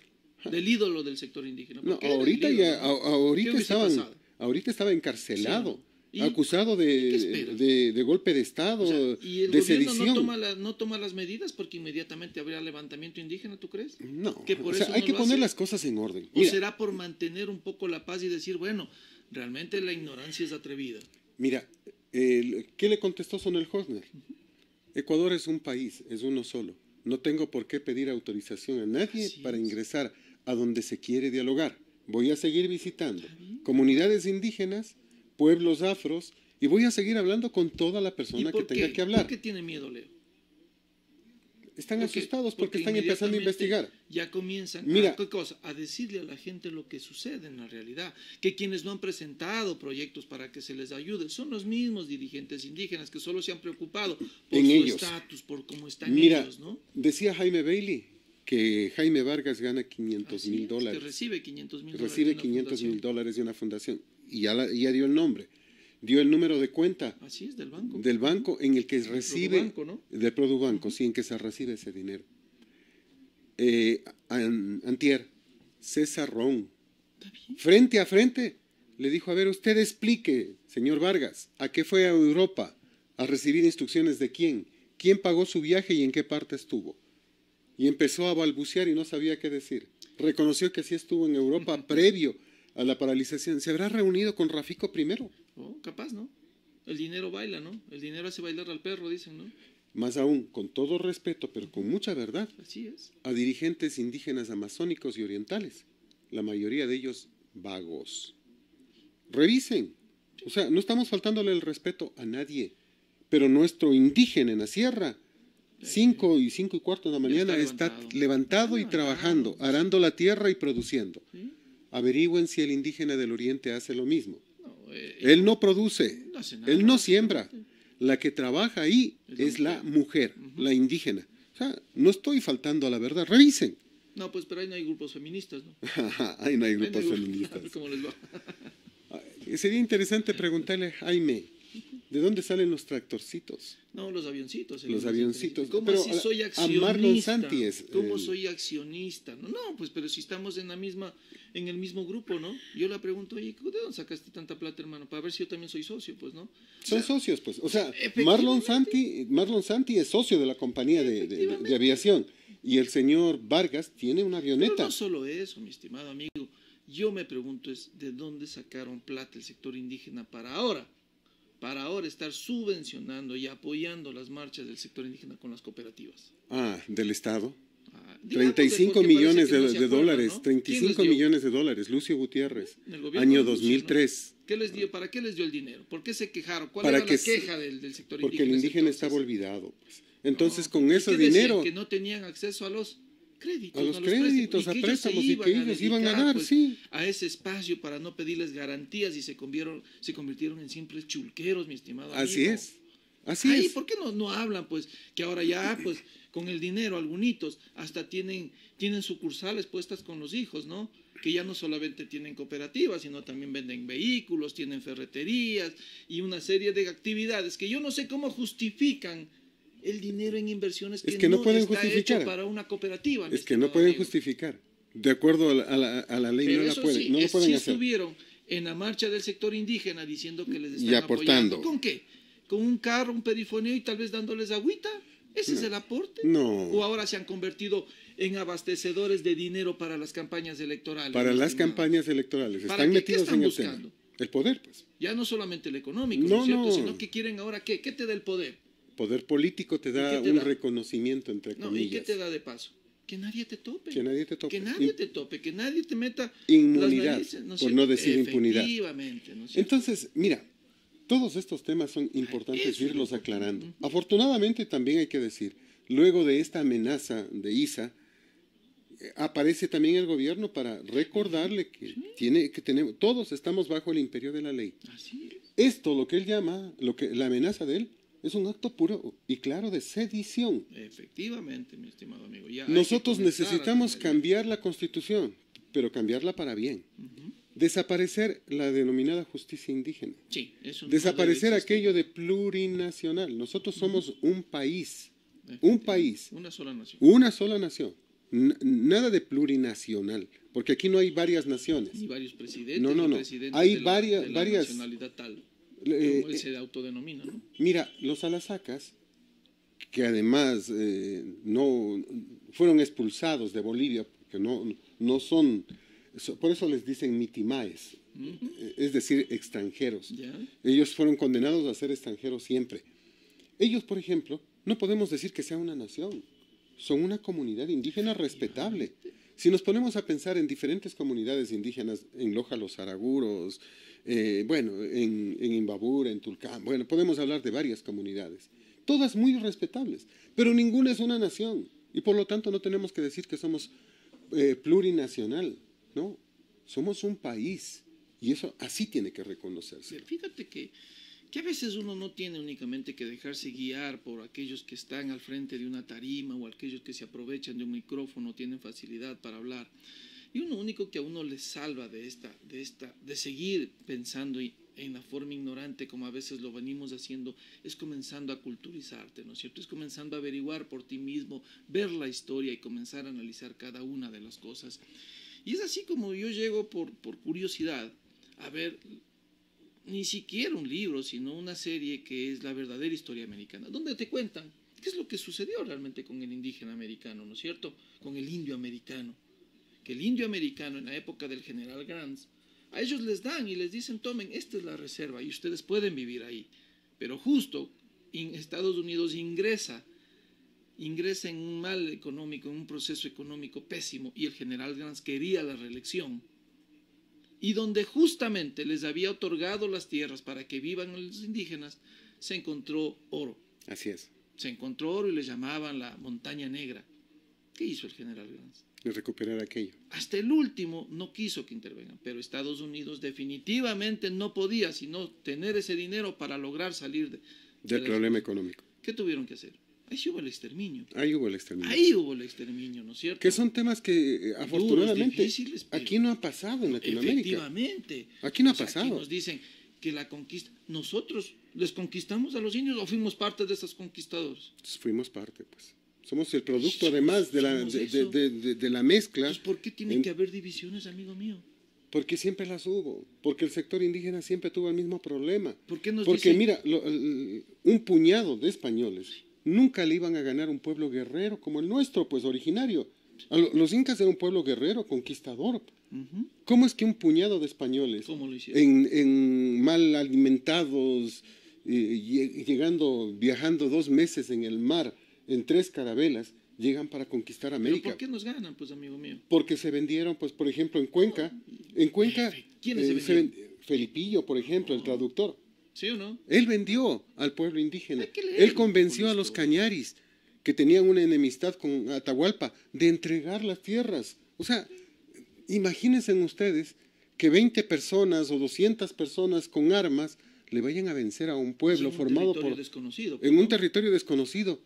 Del ídolo del sector indígena. No, Porque era el ahorita ídolo, ya, ¿no? ahorita ¿Qué hubiese pasado? ahorita estaba encarcelado, Sí, ¿no? ¿Y acusado qué esperas? de golpe de Estado, O sea, y el de gobierno sedición. no toma las medidas porque inmediatamente habría levantamiento indígena, ¿tú crees? No, Que por o sea, eso hay no que lo poner hace. las cosas en orden. ¿O Mira, será por mantener un poco la paz y decir, bueno, realmente la ignorancia es atrevida? mira, ¿qué le contestó Sonel Hosner? Ecuador es un país, es uno solo. No tengo por qué pedir autorización a nadie Así para es. ingresar a donde se quiere dialogar. Voy a seguir visitando Está bien. comunidades indígenas, pueblos afros, y voy a seguir hablando con toda la ¿Y persona que por tenga qué? que hablar. ¿Por qué tiene miedo, Leo? Están asustados porque están empezando a inmediatamente investigar. Ya comienzan Mira, ¿qué cosa? A decirle a la gente lo que sucede en la realidad. Que quienes no han presentado proyectos para que se les ayude son los mismos dirigentes indígenas que solo se han preocupado por En su ellos. estatus, por cómo están mira, ellos, ¿no? decía Jaime Bailey que Jaime Vargas gana Así $500,000. es, que recibe 500,000 dólares. Recibe de una $500,000 fundación. de una fundación. Y ya dio el nombre. Dio el número de cuenta Así es, del banco. del banco en el que recibe, Produbanco, ¿no? del Produbanco, sí, en que se recibe ese dinero. Antier, César Ron, Está bien. frente a frente, le dijo, a ver, usted explique, señor Vargas, ¿a qué fue a Europa? ¿A recibir instrucciones de quién? ¿Quién pagó su viaje y en qué parte estuvo? Y empezó a balbucear y no sabía qué decir. Reconoció que sí estuvo en Europa previo a la paralización. ¿Se habrá reunido con Rafico primero? Oh, capaz, ¿no? El dinero baila, ¿no? El dinero hace bailar al perro, dicen, ¿no? Más aún, con todo respeto, pero con mucha verdad, Así es. a dirigentes indígenas amazónicos y orientales, la mayoría de ellos vagos. Revisen. O sea, no estamos faltándole el respeto a nadie, pero nuestro indígena en la sierra, 5:15 de la mañana, está está levantado y trabajando, arando la tierra y produciendo. ¿Sí? Averigüen si el indígena del oriente hace lo mismo. No, Él no produce, no hace nada, él no siembra. básicamente. La que trabaja ahí es la mujer, la indígena. O sea, no estoy faltando a la verdad. Revisen. No, pues, pero ahí no hay grupos feministas, ¿no? Ahí no hay Ahí no grupos hay feministas. A ver cómo les va. Sería interesante preguntarle a Jaime, ¿de dónde salen los tractorcitos? No, los avioncitos. Los avioncitos. ¿Cómo Pero así soy a accionista? Marlon Santi es, ¿Cómo soy accionista? No, pues, pero si estamos en el mismo grupo, ¿no? Yo le pregunto, oye, ¿de dónde sacaste tanta plata, hermano? Para ver si yo también soy socio, pues, ¿no? Son socios, pues. O sea, efectivamente. Marlon Santi es socio de la compañía de aviación. Y el señor Vargas tiene una Pero avioneta. no solo eso, mi estimado amigo. Yo me pregunto es, ¿de dónde sacaron plata el sector indígena para ahora estar subvencionando y apoyando las marchas del sector indígena con las cooperativas? Del Estado. Digamos, 35 porque millones parece que no se de acuerdan, dólares. ¿no? 35 ¿Quién les dio? millones de dólares. Lucio Gutiérrez. El gobierno Año de Lucio, 2003. ¿no? ¿Qué les dio? ¿Para qué les dio el dinero? ¿Por qué se quejaron? ¿Cuál Para era que la se- queja del sector indígena? Porque el indígena entonces? estaba olvidado. Pues. Entonces, No, con ¿y ese qué decían? dinero, Que no tenían acceso a los créditos. a los ¿no? créditos, a ellos se préstamos, y que iban ellos iban a dedicar, dar, pues, sí. a ese espacio para no pedirles garantías y se convirtieron en simples chulqueros, mi estimado amigo. Así es. Así Ahí, es. ¿por qué no hablan, pues, que ahora ya, pues, con el dinero, algunitos, hasta tienen sucursales puestas con los hijos, ¿no? Que ya no solamente tienen cooperativas, sino también venden vehículos, tienen ferreterías y una serie de actividades que yo no sé cómo justifican el dinero en inversiones Es que no pueden está justificar. hecho para una cooperativa. mi Es que no estimado pueden amigo. justificar. De acuerdo a la ley, Pero no la eso pueden, sí, no lo pueden sí hacer. estuvieron en la marcha del sector indígena diciendo que les Y están aportando. apoyando. ¿Con qué? ¿Con un carro, un perifoneo y tal vez dándoles agüita? ¿Ese es el aporte? No. ¿O ahora se han convertido en abastecedores de dinero para las campañas electorales? Para mi las estimado? campañas electorales. ¿Para Están qué? metidos ¿Qué están en el buscando? tema. El poder, pues. Ya no solamente el económico, No, ¿no es cierto? no. Sino que quieren ahora, ¿qué? ¿Qué te da el poder? Poder político te da qué te un da? reconocimiento, entre No, comillas. ¿y qué te da de paso? Que nadie te tope. Que nadie te tope. Que nadie te tope, que nadie te meta Inmunidad, las narices, ¿no es por cierto? no decir impunidad. Efectivamente, ¿no es cierto? Entonces, mira, todos estos temas son importantes eso es irlos lo aclarando. importante. Afortunadamente, también hay que decir, luego de esta amenaza de ISA, aparece también el gobierno para recordarle que todos estamos bajo el imperio de la ley. Así es. Esto, lo que él llama, la amenaza de él, es un acto puro y claro de sedición. Efectivamente, mi estimado amigo. Ya Nosotros necesitamos cambiar la Constitución, pero cambiarla para bien. Desaparecer la denominada justicia indígena. Sí, eso desaparecer aquello de plurinacional. Nosotros somos un país. Un país. Una sola nación. Una sola nación. Nada de plurinacional, porque aquí no hay varias naciones. Ni varios presidentes. No. Presidentes hay de varias nacionalidad tal. Como se autodenomina, ¿no? Mira, los alasacas, que además no fueron expulsados de Bolivia, porque no son, por eso les dicen mitimaes, es decir, extranjeros. ¿Ya? Ellos fueron condenados a ser extranjeros siempre. Ellos, por ejemplo, no podemos decir que sea una nación, son una comunidad indígena respetable. Si nos ponemos a pensar en diferentes comunidades indígenas, en Loja los Araguros, en Imbabura, en Tulcán, podemos hablar de varias comunidades, todas muy respetables, pero ninguna es una nación, y por lo tanto no tenemos que decir que somos plurinacional, no, somos un país, y eso así tiene que reconocerse. Fíjate que a veces uno no tiene únicamente que dejarse guiar por aquellos que están al frente de una tarima o aquellos que se aprovechan de un micrófono, tienen facilidad para hablar. Y uno único que a uno le salva de seguir pensando en la forma ignorante como a veces lo venimos haciendo, es comenzando a culturizarte, ¿no es cierto? Es comenzando a averiguar por ti mismo, ver la historia y comenzar a analizar cada una de las cosas. Y es así como yo llego por curiosidad a ver ni siquiera un libro, sino una serie que es La verdadera historia americana, donde te cuentan qué es lo que sucedió realmente con el indígena americano, ¿no es cierto? Con el indio americano. Que el indio americano en la época del general Grant, a ellos les dan y les dicen, tomen, esta es la reserva y ustedes pueden vivir ahí. Pero justo Estados Unidos ingresa en un mal económico, en un proceso económico pésimo, y el general Grant quería la reelección. Y donde justamente les había otorgado las tierras para que vivan los indígenas, se encontró oro. Así es. Se encontró oro y le llamaban la montaña negra. ¿Qué hizo el general Grant? De recuperar aquello. Hasta el último no quiso que intervengan, pero Estados Unidos definitivamente no podía sino tener ese dinero para lograr salir del problema económico. ¿Qué tuvieron que hacer? Ahí hubo el exterminio. Ahí hubo el exterminio. Ahí hubo el exterminio, ¿no es cierto? Que son temas que afortunadamente difíciles, aquí no ha pasado en Latinoamérica. Efectivamente. Aquí no ha pasado. Aquí nos dicen que la conquista, nosotros les conquistamos a los indios o fuimos parte de esos conquistadores. Fuimos parte, pues. Somos el producto además de la mezcla. Entonces, ¿por qué tiene que haber divisiones, amigo mío? Porque siempre las hubo, porque el sector indígena siempre tuvo el mismo problema. Porque dicen? Mira, un puñado de españoles nunca le iban a ganar un pueblo guerrero como el nuestro, pues originario. Los incas eran un pueblo guerrero, conquistador. ¿Cómo es que un puñado de españoles, en mal alimentados, viajando 2 meses en el mar, en 3 carabelas, llegan para conquistar América? ¿Pero por qué nos ganan, pues, amigo mío? Porque se vendieron, pues, por ejemplo, en Cuenca. ¿Quiénes se vendieron? Felipillo, por ejemplo, el traductor. ¿Sí o no? Él vendió al pueblo indígena. Él convenció a los cañaris, que tenían una enemistad con Atahualpa, de entregar las tierras. O sea, imagínense ustedes que 20 personas o 200 personas con armas le vayan a vencer a un pueblo formado por... En un territorio desconocido,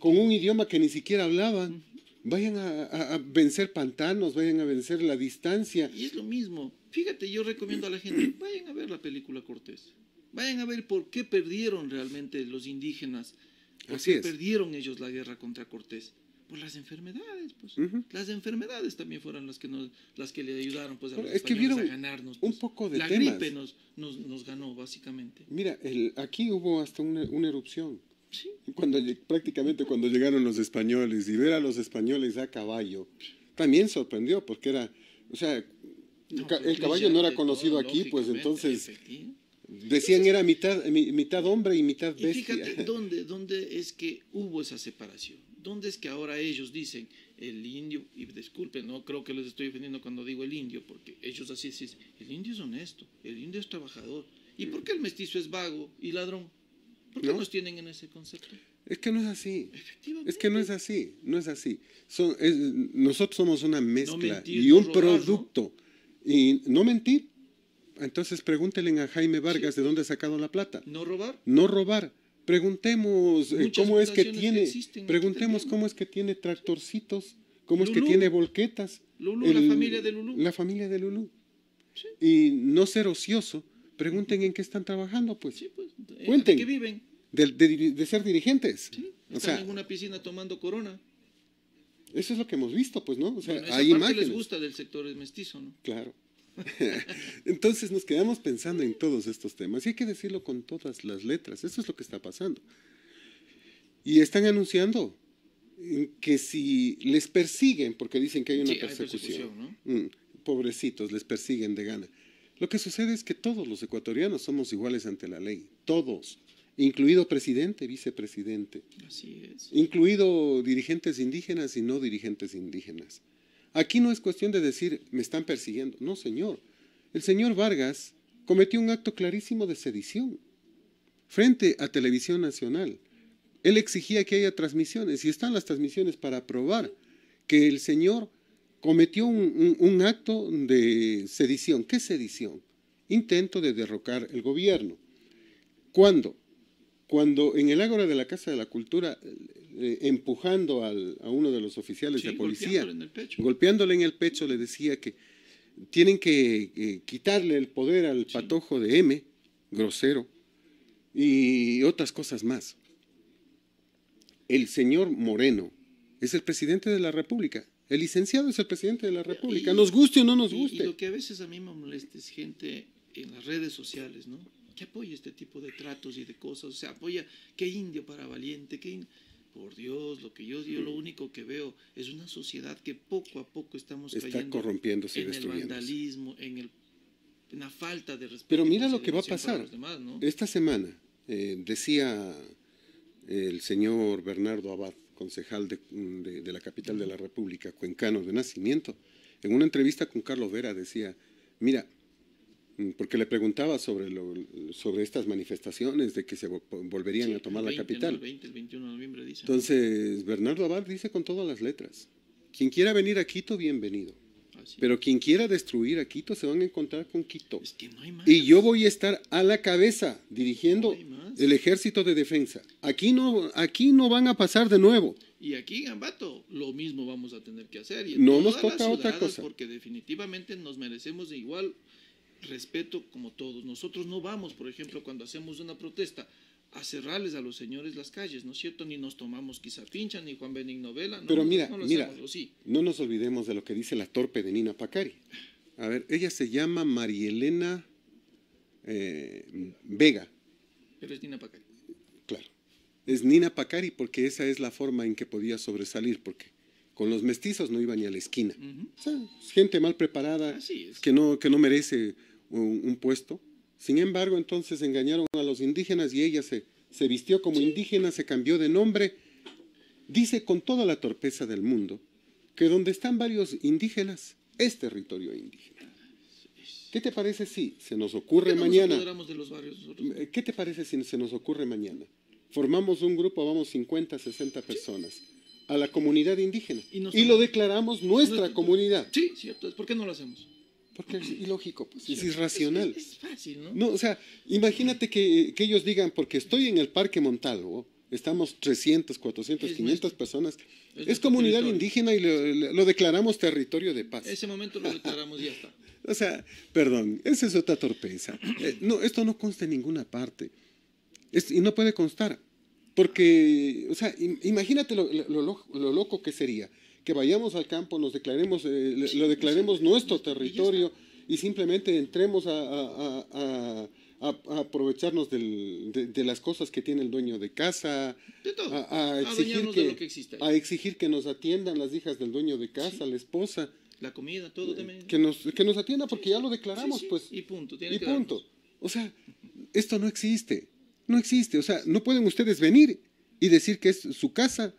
con un idioma que ni siquiera hablaban. Vayan a vencer pantanos, vayan a vencer la distancia. Y es lo mismo. Fíjate, yo recomiendo a la gente, vayan a ver la película Cortés. Vayan a ver por qué perdieron realmente los indígenas. ¿Por qué perdieron ellos la guerra contra Cortés? Por las enfermedades, pues. Las enfermedades también fueron las que le ayudaron, pues, a los españoles a ganarnos. Pues. Un poco de la temas. gripe nos ganó, básicamente. Mira, aquí hubo hasta una erupción. Sí. Prácticamente cuando llegaron los españoles, y ver a los españoles a caballo, también sorprendió, porque era, o sea, el caballo no era conocido aquí, pues entonces decían era mitad hombre y mitad bestia. Y fíjate, ¿dónde es que hubo esa separación? ¿Dónde es que ahora ellos dicen el indio, y disculpen, no creo que les estoy ofendiendo cuando digo el indio, porque ellos así dicen, el indio es honesto, el indio es trabajador, ¿y por qué el mestizo es vago y ladrón? ¿Por qué nos tienen en ese concepto? Es que no es así. Efectivamente. Es que no es así. Nosotros somos una mezcla y un producto. ¿No? Y no mentir. Entonces pregúntenle a Jaime Vargas de dónde ha sacado la plata. ¿No robar? No robar. Preguntemos cómo es que fundaciones tiene, existen, preguntemos cómo es que tiene tractorcitos, cómo es que Lulú. tiene volquetas. Lulú, la familia de Lulú. La familia de Lulú. Sí. Y no ser ocioso, pregunten en qué están trabajando, pues. Sí, pues. Cuenten. ¿De qué viven? De ser dirigentes. Sí. O Están sea, en una piscina tomando corona. eso es lo que hemos visto, pues, ¿no? O sea, Bueno, esa hay parte imágenes. les gusta del sector mestizo, ¿no? Claro. Entonces nos quedamos pensando en todos estos temas y hay que decirlo con todas las letras. Eso es lo que está pasando. Y están anunciando que si les persiguen, porque dicen que hay una Sí, hay persecución, ¿no? Pobrecitos, les persiguen de gana. Lo que sucede es que todos los ecuatorianos somos iguales ante la ley, todos, incluido presidente, vicepresidente, Así es. incluido dirigentes indígenas y no dirigentes indígenas. Aquí no es cuestión de decir, me están persiguiendo. No, señor. El señor Vargas cometió un acto clarísimo de sedición frente a Televisión Nacional. Él exigía que haya transmisiones y están las transmisiones para probar que el señor cometió un acto de sedición. ¿Qué sedición? Intento de derrocar el gobierno. ¿Cuándo? Cuando en el ágora de la Casa de la Cultura, empujando a uno de los oficiales de policía, golpeándole en el pecho, le decía que tienen que quitarle el poder al patojo de M, grosero, y otras cosas más. El señor Moreno es el presidente de la República. El licenciado es el presidente de la República, nos guste o no nos guste. Y lo que a veces a mí me molesta es gente en las redes sociales, ¿no? Que apoya este tipo de tratos y de cosas, o sea, apoya que indio para valiente, por Dios, yo lo único que veo es una sociedad que poco a poco estamos cayendo corrompiéndose y en el destruyéndose. vandalismo, en la falta de respeto. Pero mira lo que va a pasar. Los demás, ¿no? Esta semana decía el señor Bernardo Abad, concejal de la capital de la República, cuencano de nacimiento, en una entrevista con Carlos Vera decía, mira, porque le preguntaba sobre estas manifestaciones de que se volverían a tomar la capital. El 20, el 21 de noviembre dice. Entonces, Bernardo Abad dice con todas las letras, quien quiera venir a Quito, bienvenido. Pero quien quiera destruir a Quito, se van a encontrar con Quito. Es que no hay más. Y yo voy a estar a la cabeza, dirigiendo el ejército de defensa. Aquí no van a pasar de nuevo. Y aquí, Gambato, lo mismo vamos a tener que hacer. Y no nos toca otra cosa. Porque definitivamente nos merecemos de igual respeto como todos. Nosotros no vamos, por ejemplo, cuando hacemos una protesta, a cerrarles a los señores las calles, ¿no es cierto? Ni nos tomamos quizá Pincha, ni Juan Benigno Vela. Pero mira, no nos olvidemos de lo que dice la torpe de Nina Pacari. A ver, ella se llama Marielena Vega. Pero es Nina Pacari. Claro. Es Nina Pacari porque esa es la forma en que podía sobresalir, porque con los mestizos no iba ni a la esquina. O sea, gente mal preparada, que no merece un puesto. Sin embargo, entonces engañaron a los indígenas y ella se vistió como indígena, se cambió de nombre. Dice con toda la torpeza del mundo que donde están varios indígenas es territorio indígena. ¿Qué te parece si se nos ocurre mañana? De los barrios, ¿Qué te parece si se nos ocurre mañana? Formamos un grupo, vamos 50, 60 personas, a la comunidad indígena y lo declaramos nuestra comunidad. Sí, cierto. ¿Por qué no lo hacemos? Porque es ilógico, pues, es irracional. Es fácil, ¿no? No, o sea, imagínate que ellos digan, porque estoy en el Parque Montalvo, estamos 300, 400, 500 personas, es comunidad indígena y lo declaramos territorio de paz. Ese momento lo declaramos y ya está. O sea, perdón, esa es otra torpeza. No, esto no consta en ninguna parte. Y no puede constar. Porque, o sea, imagínate lo loco que sería. Que vayamos al campo, nos declaremos, lo declaremos nuestro territorio y simplemente entremos a aprovecharnos de las cosas que tiene el dueño de casa, a exigir que nos atiendan las hijas del dueño de casa, la esposa. La comida, todo también. Que nos atienda porque ya lo declaramos, pues. Y punto. Y punto. O sea, esto no existe. No existe. O sea, no pueden ustedes venir y decir que es su casa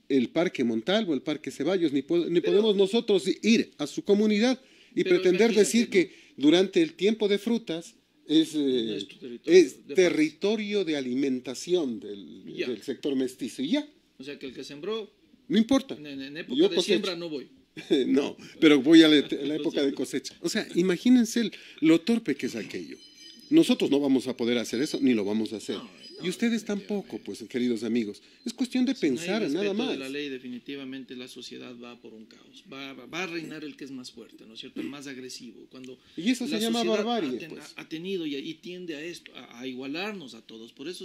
el Parque Montalvo, el Parque Ceballos, ni podemos nosotros ir a su comunidad y pretender decir que durante el tiempo de frutas es territorio de alimentación del sector mestizo. Y ya. O sea, que el que sembró... No importa. En época de siembra no voy. No, pero voy a la época de cosecha. O sea, imagínense lo torpe que es aquello. Nosotros no vamos a poder hacer eso, ni lo vamos a hacer. Y ustedes tampoco, pues, queridos amigos. Es cuestión de pensar, nada más. De la ley, definitivamente la sociedad va por un caos. Va a reinar el que es más fuerte, ¿no es cierto? El más agresivo. Y eso se llama barbarie. Ha tenido y tiende a esto, a igualarnos a todos. Por eso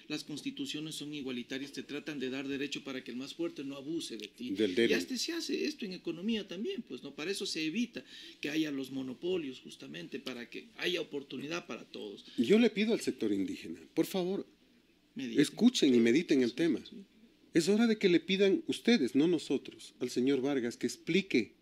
las constituciones son igualitarias, te tratan de dar derecho para que el más fuerte no abuse de ti. Y se hace esto en economía también, pues, ¿no? Para eso se evita que haya los monopolios, justamente, para que haya oportunidad para todos. Yo le pido al sector indígena, por favor, escuchen y mediten el tema. Es hora de que le pidan ustedes, no nosotros, al señor Vargas que explique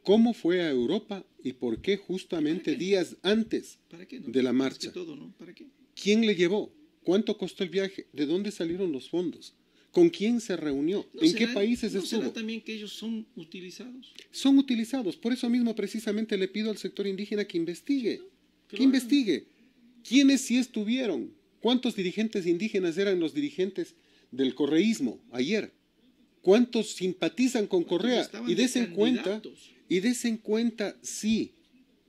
cómo fue a Europa y por qué justamente días antes de la marcha. ¿Para qué? ¿Quién le llevó? ¿Cuánto costó el viaje? ¿De dónde salieron los fondos? ¿Con quién se reunió? ¿En qué países estuvo? ¿No será también que ellos son utilizados? Son utilizados. Por eso mismo precisamente le pido al sector indígena que investigue. Que investigue. ¿Quiénes sí estuvieron? ¿Cuántos dirigentes indígenas eran los dirigentes del correísmo ayer? ¿Cuántos simpatizan con Correa? Y desen cuenta, sí,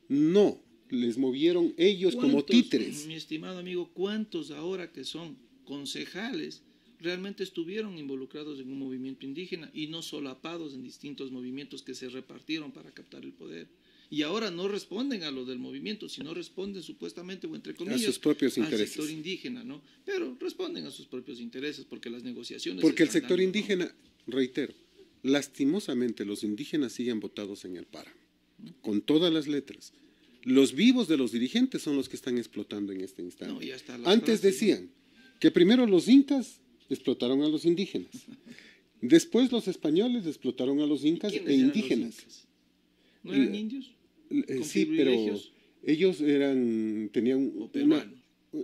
no, les movieron ellos como títeres. Mi estimado amigo, ¿cuántos ahora que son concejales realmente estuvieron involucrados en un movimiento indígena y no solapados en distintos movimientos que se repartieron para captar el poder? Y ahora no responden a lo del movimiento, sino responden supuestamente, o entre comillas, a sus propios intereses. Al sector indígena, ¿no? Pero responden a sus propios intereses, porque las negociaciones... Porque el sector indígena, reitero, lastimosamente los indígenas siguen votados en el páramo, con todas las letras. Los vivos de los dirigentes son los que están explotando en este instante. Antes decían que primero los incas explotaron a los indígenas, después los españoles explotaron a los incas e indígenas. ¿No eran indios? Sí, pero ellos tenían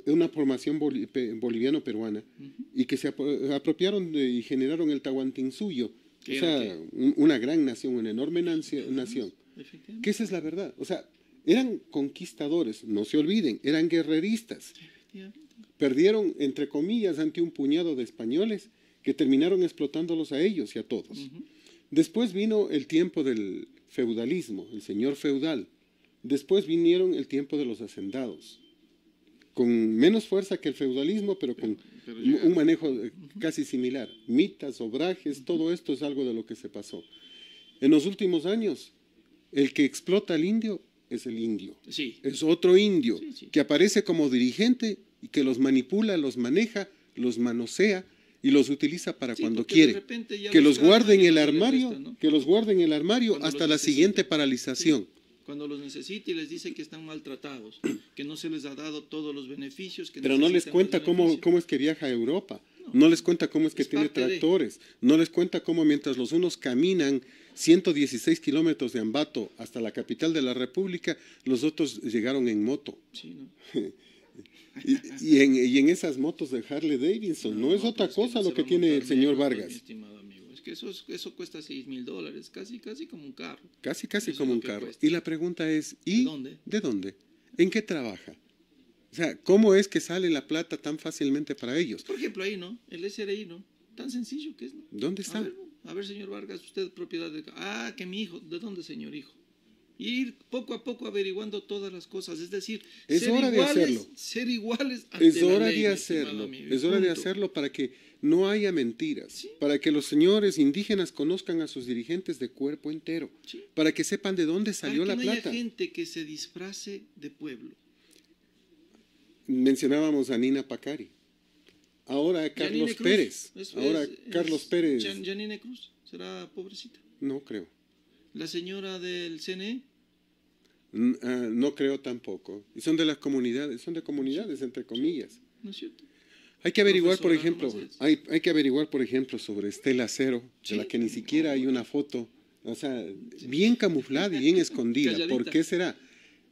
una formación boliviano-peruana y que se apropiaron y generaron el Tahuantinsuyo, o sea, una gran nación, una enorme nación. Que esa es la verdad. O sea, eran conquistadores, no se olviden, eran guerreristas. Perdieron, entre comillas, ante un puñado de españoles que terminaron explotándolos a ellos y a todos. Después vino el tiempo del feudalismo, el señor feudal. Después vinieron el tiempo de los hacendados, con menos fuerza que el feudalismo, pero con un manejo casi similar. Mitas, obrajes, todo esto es algo de lo que se pasó. En los últimos años, el que explota al indio es el indio. Sí. Es otro indio que aparece como dirigente y que los manipula, los maneja, los manosea y los utiliza para cuando quiere. Que los guarden en el armario, ¿no? Que los guarden en el armario hasta la siguiente paralización. Sí. Cuando los necesite y les dice que están maltratados, que no se les ha dado todos los beneficios. Pero no les cuenta cómo es que viaja a Europa, no les cuenta cómo es que tiene tractores, no les cuenta cómo mientras los unos caminan 116 kilómetros de Ambato hasta la capital de la República, los otros llegaron en moto. Sí, ¿no? y en esas motos de Harley Davidson, no es otra cosa lo que tiene el señor Vargas. Mi estimado amigo. Es que eso cuesta $6,000, casi como un carro. Casi como un carro. Y la pregunta es, ¿y de dónde? ¿En qué trabaja? O sea, ¿cómo es que sale la plata tan fácilmente para ellos? Por ejemplo, ahí, ¿no? El SRI, ¿no? Tan sencillo que es, ¿no? ¿Dónde está? A ver, señor Vargas, usted propiedad de... Ah, que mi hijo. ¿De dónde, señor hijo? Y ir poco a poco averiguando todas las cosas. Es decir, ser iguales ante la ley, es hora de hacerlo para que no haya mentiras, ¿sí? Para que los señores indígenas conozcan a sus dirigentes de cuerpo entero, ¿sí? Para que sepan de dónde salió la plata. No haya gente que se disfrace de pueblo. Mencionábamos a Nina Pacari. Ahora a Carlos Pérez. Carlos Pérez. ¿Janine Cruz? ¿Será pobrecita? No creo. ¿La señora del CNE? No creo tampoco. Y son de las comunidades, son de comunidades, entre comillas. ¿No es cierto? Hay que averiguar, por ejemplo, hay que averiguar, por ejemplo, sobre Estela Cero, de la que ni siquiera hay una foto, o sea, bien camuflada y bien escondida. Calladita. ¿Por qué será?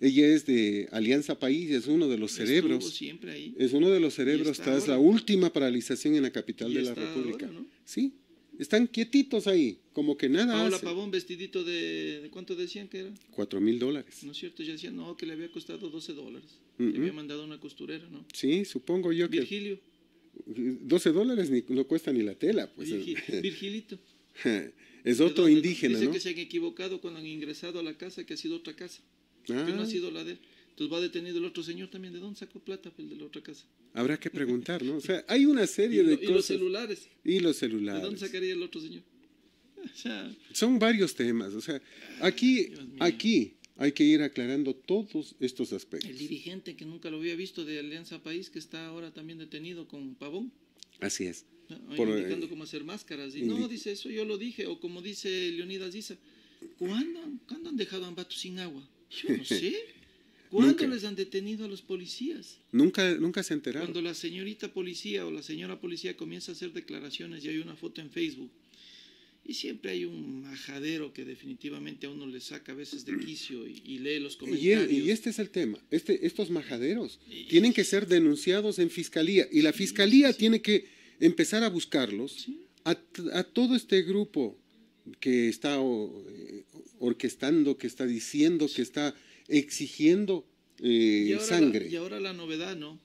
Ella es de Alianza País, es uno de los cerebros. Siempre ahí. Es uno de los cerebros tras la última paralización en la capital de la República. Ahora, ¿no? Sí, están quietitos ahí, como que nada Paola hace. Pavón, vestidito de ¿cuánto decían que era? $4,000. ¿No es cierto? Ya decían, no, que le había costado $12. Le había mandado una costurera, ¿no? Sí, supongo yo que... Virgilio. $12 no cuesta ni la tela. Pues. Virgilito. Es otro ¿De dónde? indígena, Dice ¿no? que se han equivocado cuando han ingresado a la casa, que ha sido otra casa, que no Ah, ha sido la de él. Entonces va detenido el otro señor también. ¿De dónde sacó plata el de la otra casa? habrá que preguntar, ¿no? O sea, hay una serie de Y los cosas. celulares. Y los ¿De dónde celulares. sacaría el otro señor? O sea, Son varios temas. O sea, aquí, Dios mío. aquí hay que ir aclarando todos estos el aspectos. dirigente que nunca lo había visto de Alianza País, que está ahora también detenido con Pavón, Así es. ¿no? Por, Indicando cómo hacer máscaras. Y no, dice, eso yo lo dije. O como dice Leonidas Issa, ¿cuándo han dejado a Ambato sin agua? Yo no sé. ¿Cuándo Nunca. les han detenido a los policías? Nunca se enteraron. Cuando la señorita policía o la señora policía comienza a hacer declaraciones y hay una foto en Facebook, y siempre hay un majadero que definitivamente a uno le saca a veces de quicio y lee los comentarios. Y este es el tema. Estos majaderos tienen que ser denunciados en fiscalía y la fiscalía tiene que empezar a buscarlos a todo este grupo que está orquestando, que está diciendo, que está exigiendo sangre. Y ahora la novedad, ¿no?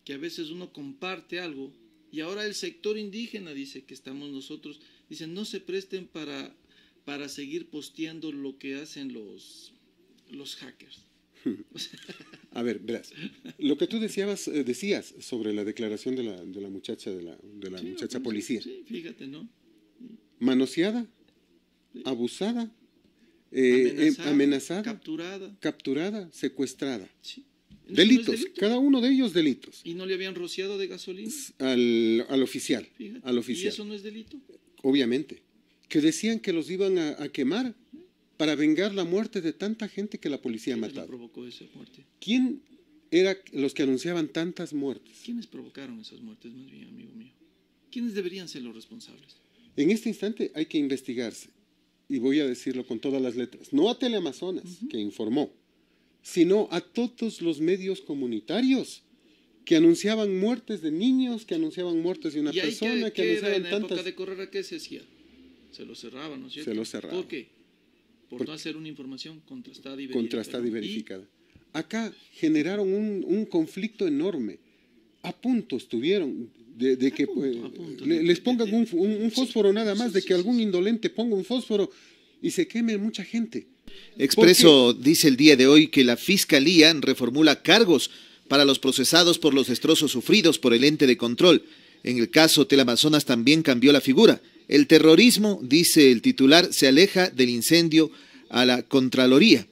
Que a veces uno comparte algo y ahora el sector indígena dice que estamos nosotros, dicen no se presten para seguir posteando lo que hacen los hackers. A ver, verás, lo que tú decías sobre la declaración de la muchacha, de la Sí, muchacha sí, policía, sí, fíjate, ¿no? manoseada, abusada, amenazada, capturada, secuestrada. Sí. ¿Eso no es Delitos, delito? cada uno de ellos delitos. ¿Y no le habían rociado de gasolina? Al oficial, Fíjate. al ¿Y oficial, eso no es delito? obviamente. Que decían que los iban a quemar para vengar la muerte de tanta gente que la policía ha ¿Quiénes le matado. provocó esa muerte? ¿Quién era los que anunciaban tantas muertes? ¿Quiénes provocaron esas muertes, más bien, amigo mío? ¿Quiénes deberían ser los responsables? En este instante hay que investigarse, y voy a decirlo con todas las letras, no a Teleamazonas, que informó, sino a todos los medios comunitarios que anunciaban muertes de niños, que anunciaban muertes de una ¿Y ahí persona, que qué era anunciaban en la época tantas... de Correra? ¿Qué se hacía? Se lo cerraban, ¿no es cierto? Se lo cerraban. ¿Por qué? Por no hacer una información contrastada y verificada. Contrastada y verificada. Acá generaron un conflicto enorme. A punto estuvieron de que a punto. les pongan un fósforo nada más, de que algún indolente ponga un fósforo y se queme mucha gente. Expreso dice el día de hoy que la Fiscalía reformula cargos para los procesados por los destrozos sufridos por el ente de control. En el caso Teleamazonas también cambió la figura. El terrorismo, dice el titular, se aleja del incendio a la Contraloría.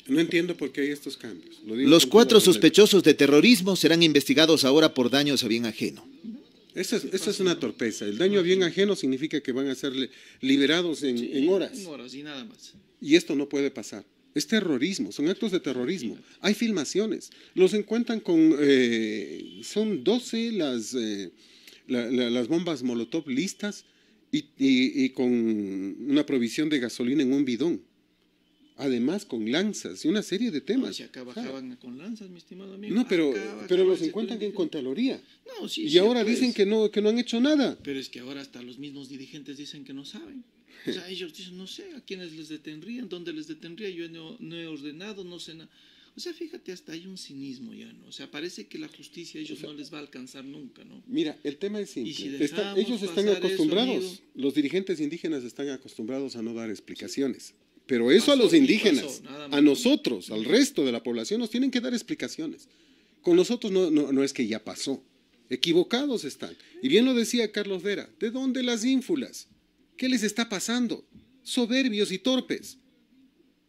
No entiendo por qué hay estos cambios. Lo digo Los con 4 todas las letras. sospechosos de terrorismo serán investigados ahora por daños a bien ajeno. Esa es una torpeza. El daño a bien ajeno significa que van a ser liberados en horas. En horas y nada más. Y esto no puede pasar. Es terrorismo, son actos de terrorismo. Hay filmaciones. Los encuentran con... son 12 las bombas Molotov listas y con una provisión de gasolina en un bidón. Además, con lanzas y una serie de No, temas. si acá bajaban con lanzas, mi estimado amigo. No, pero los se encuentran en pueden- Contraloría. No, sí, Y sí, ahora pues. dicen que no han hecho nada. Pero es que ahora hasta los mismos dirigentes dicen que no saben. O sea, ellos dicen, no sé a quiénes les detendrían, dónde les detendría, yo no he ordenado, no sé nada. O sea, fíjate, hasta hay un cinismo ya, ¿no? O sea, parece que la justicia a ellos no les va a alcanzar nunca, ¿no? Mira, el tema es Y si simple. dejamos Ellos están pasar acostumbrados, eso, amigo. los dirigentes indígenas están acostumbrados a no dar explicaciones. Pero eso a Pasó los y indígenas, pasó, nada más. a nosotros, al resto de la población, nos tienen que dar explicaciones. Con nosotros no es que ya pasó. Equivocados están. Y bien lo decía Carlos Vera, ¿de dónde las ínfulas? ¿Qué les está pasando? Soberbios y torpes.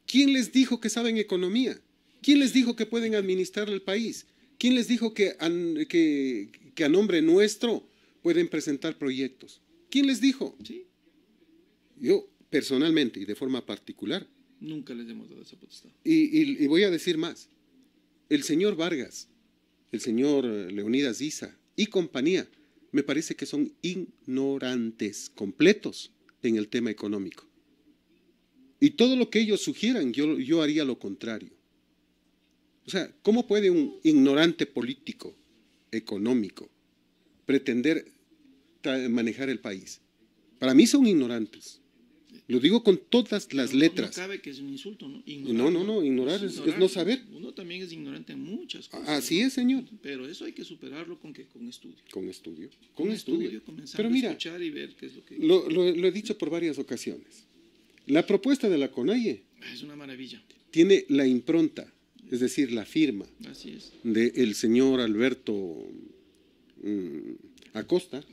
¿Quién les dijo que saben economía? ¿Quién les dijo que pueden administrar el país? ¿Quién les dijo que a nombre nuestro pueden presentar proyectos? ¿Quién les dijo? Sí, Yo, personalmente y de forma particular, nunca les hemos dado esa potestad. y voy a decir más, el señor Vargas, el señor Leonidas Issa y compañía, me parece que son ignorantes completos en el tema económico. Y todo lo que ellos sugieran, yo haría lo contrario. O sea, ¿cómo puede un ignorante político, económico, pretender manejar el país? Para mí son ignorantes. Lo digo con todas las Pero letras. No cabe que es un insulto, ¿no? No, ignorar es no saber. Uno también es ignorante en muchas cosas. Así ¿no? es, señor. Pero eso hay que superarlo con estudio. Con estudio. Comenzar Pero a mira, escuchar y ver qué es lo que... lo he dicho por varias ocasiones. La propuesta de la CONAIE Es una maravilla. tiene la impronta, es decir, la firma Así es. del señor Alberto Acosta,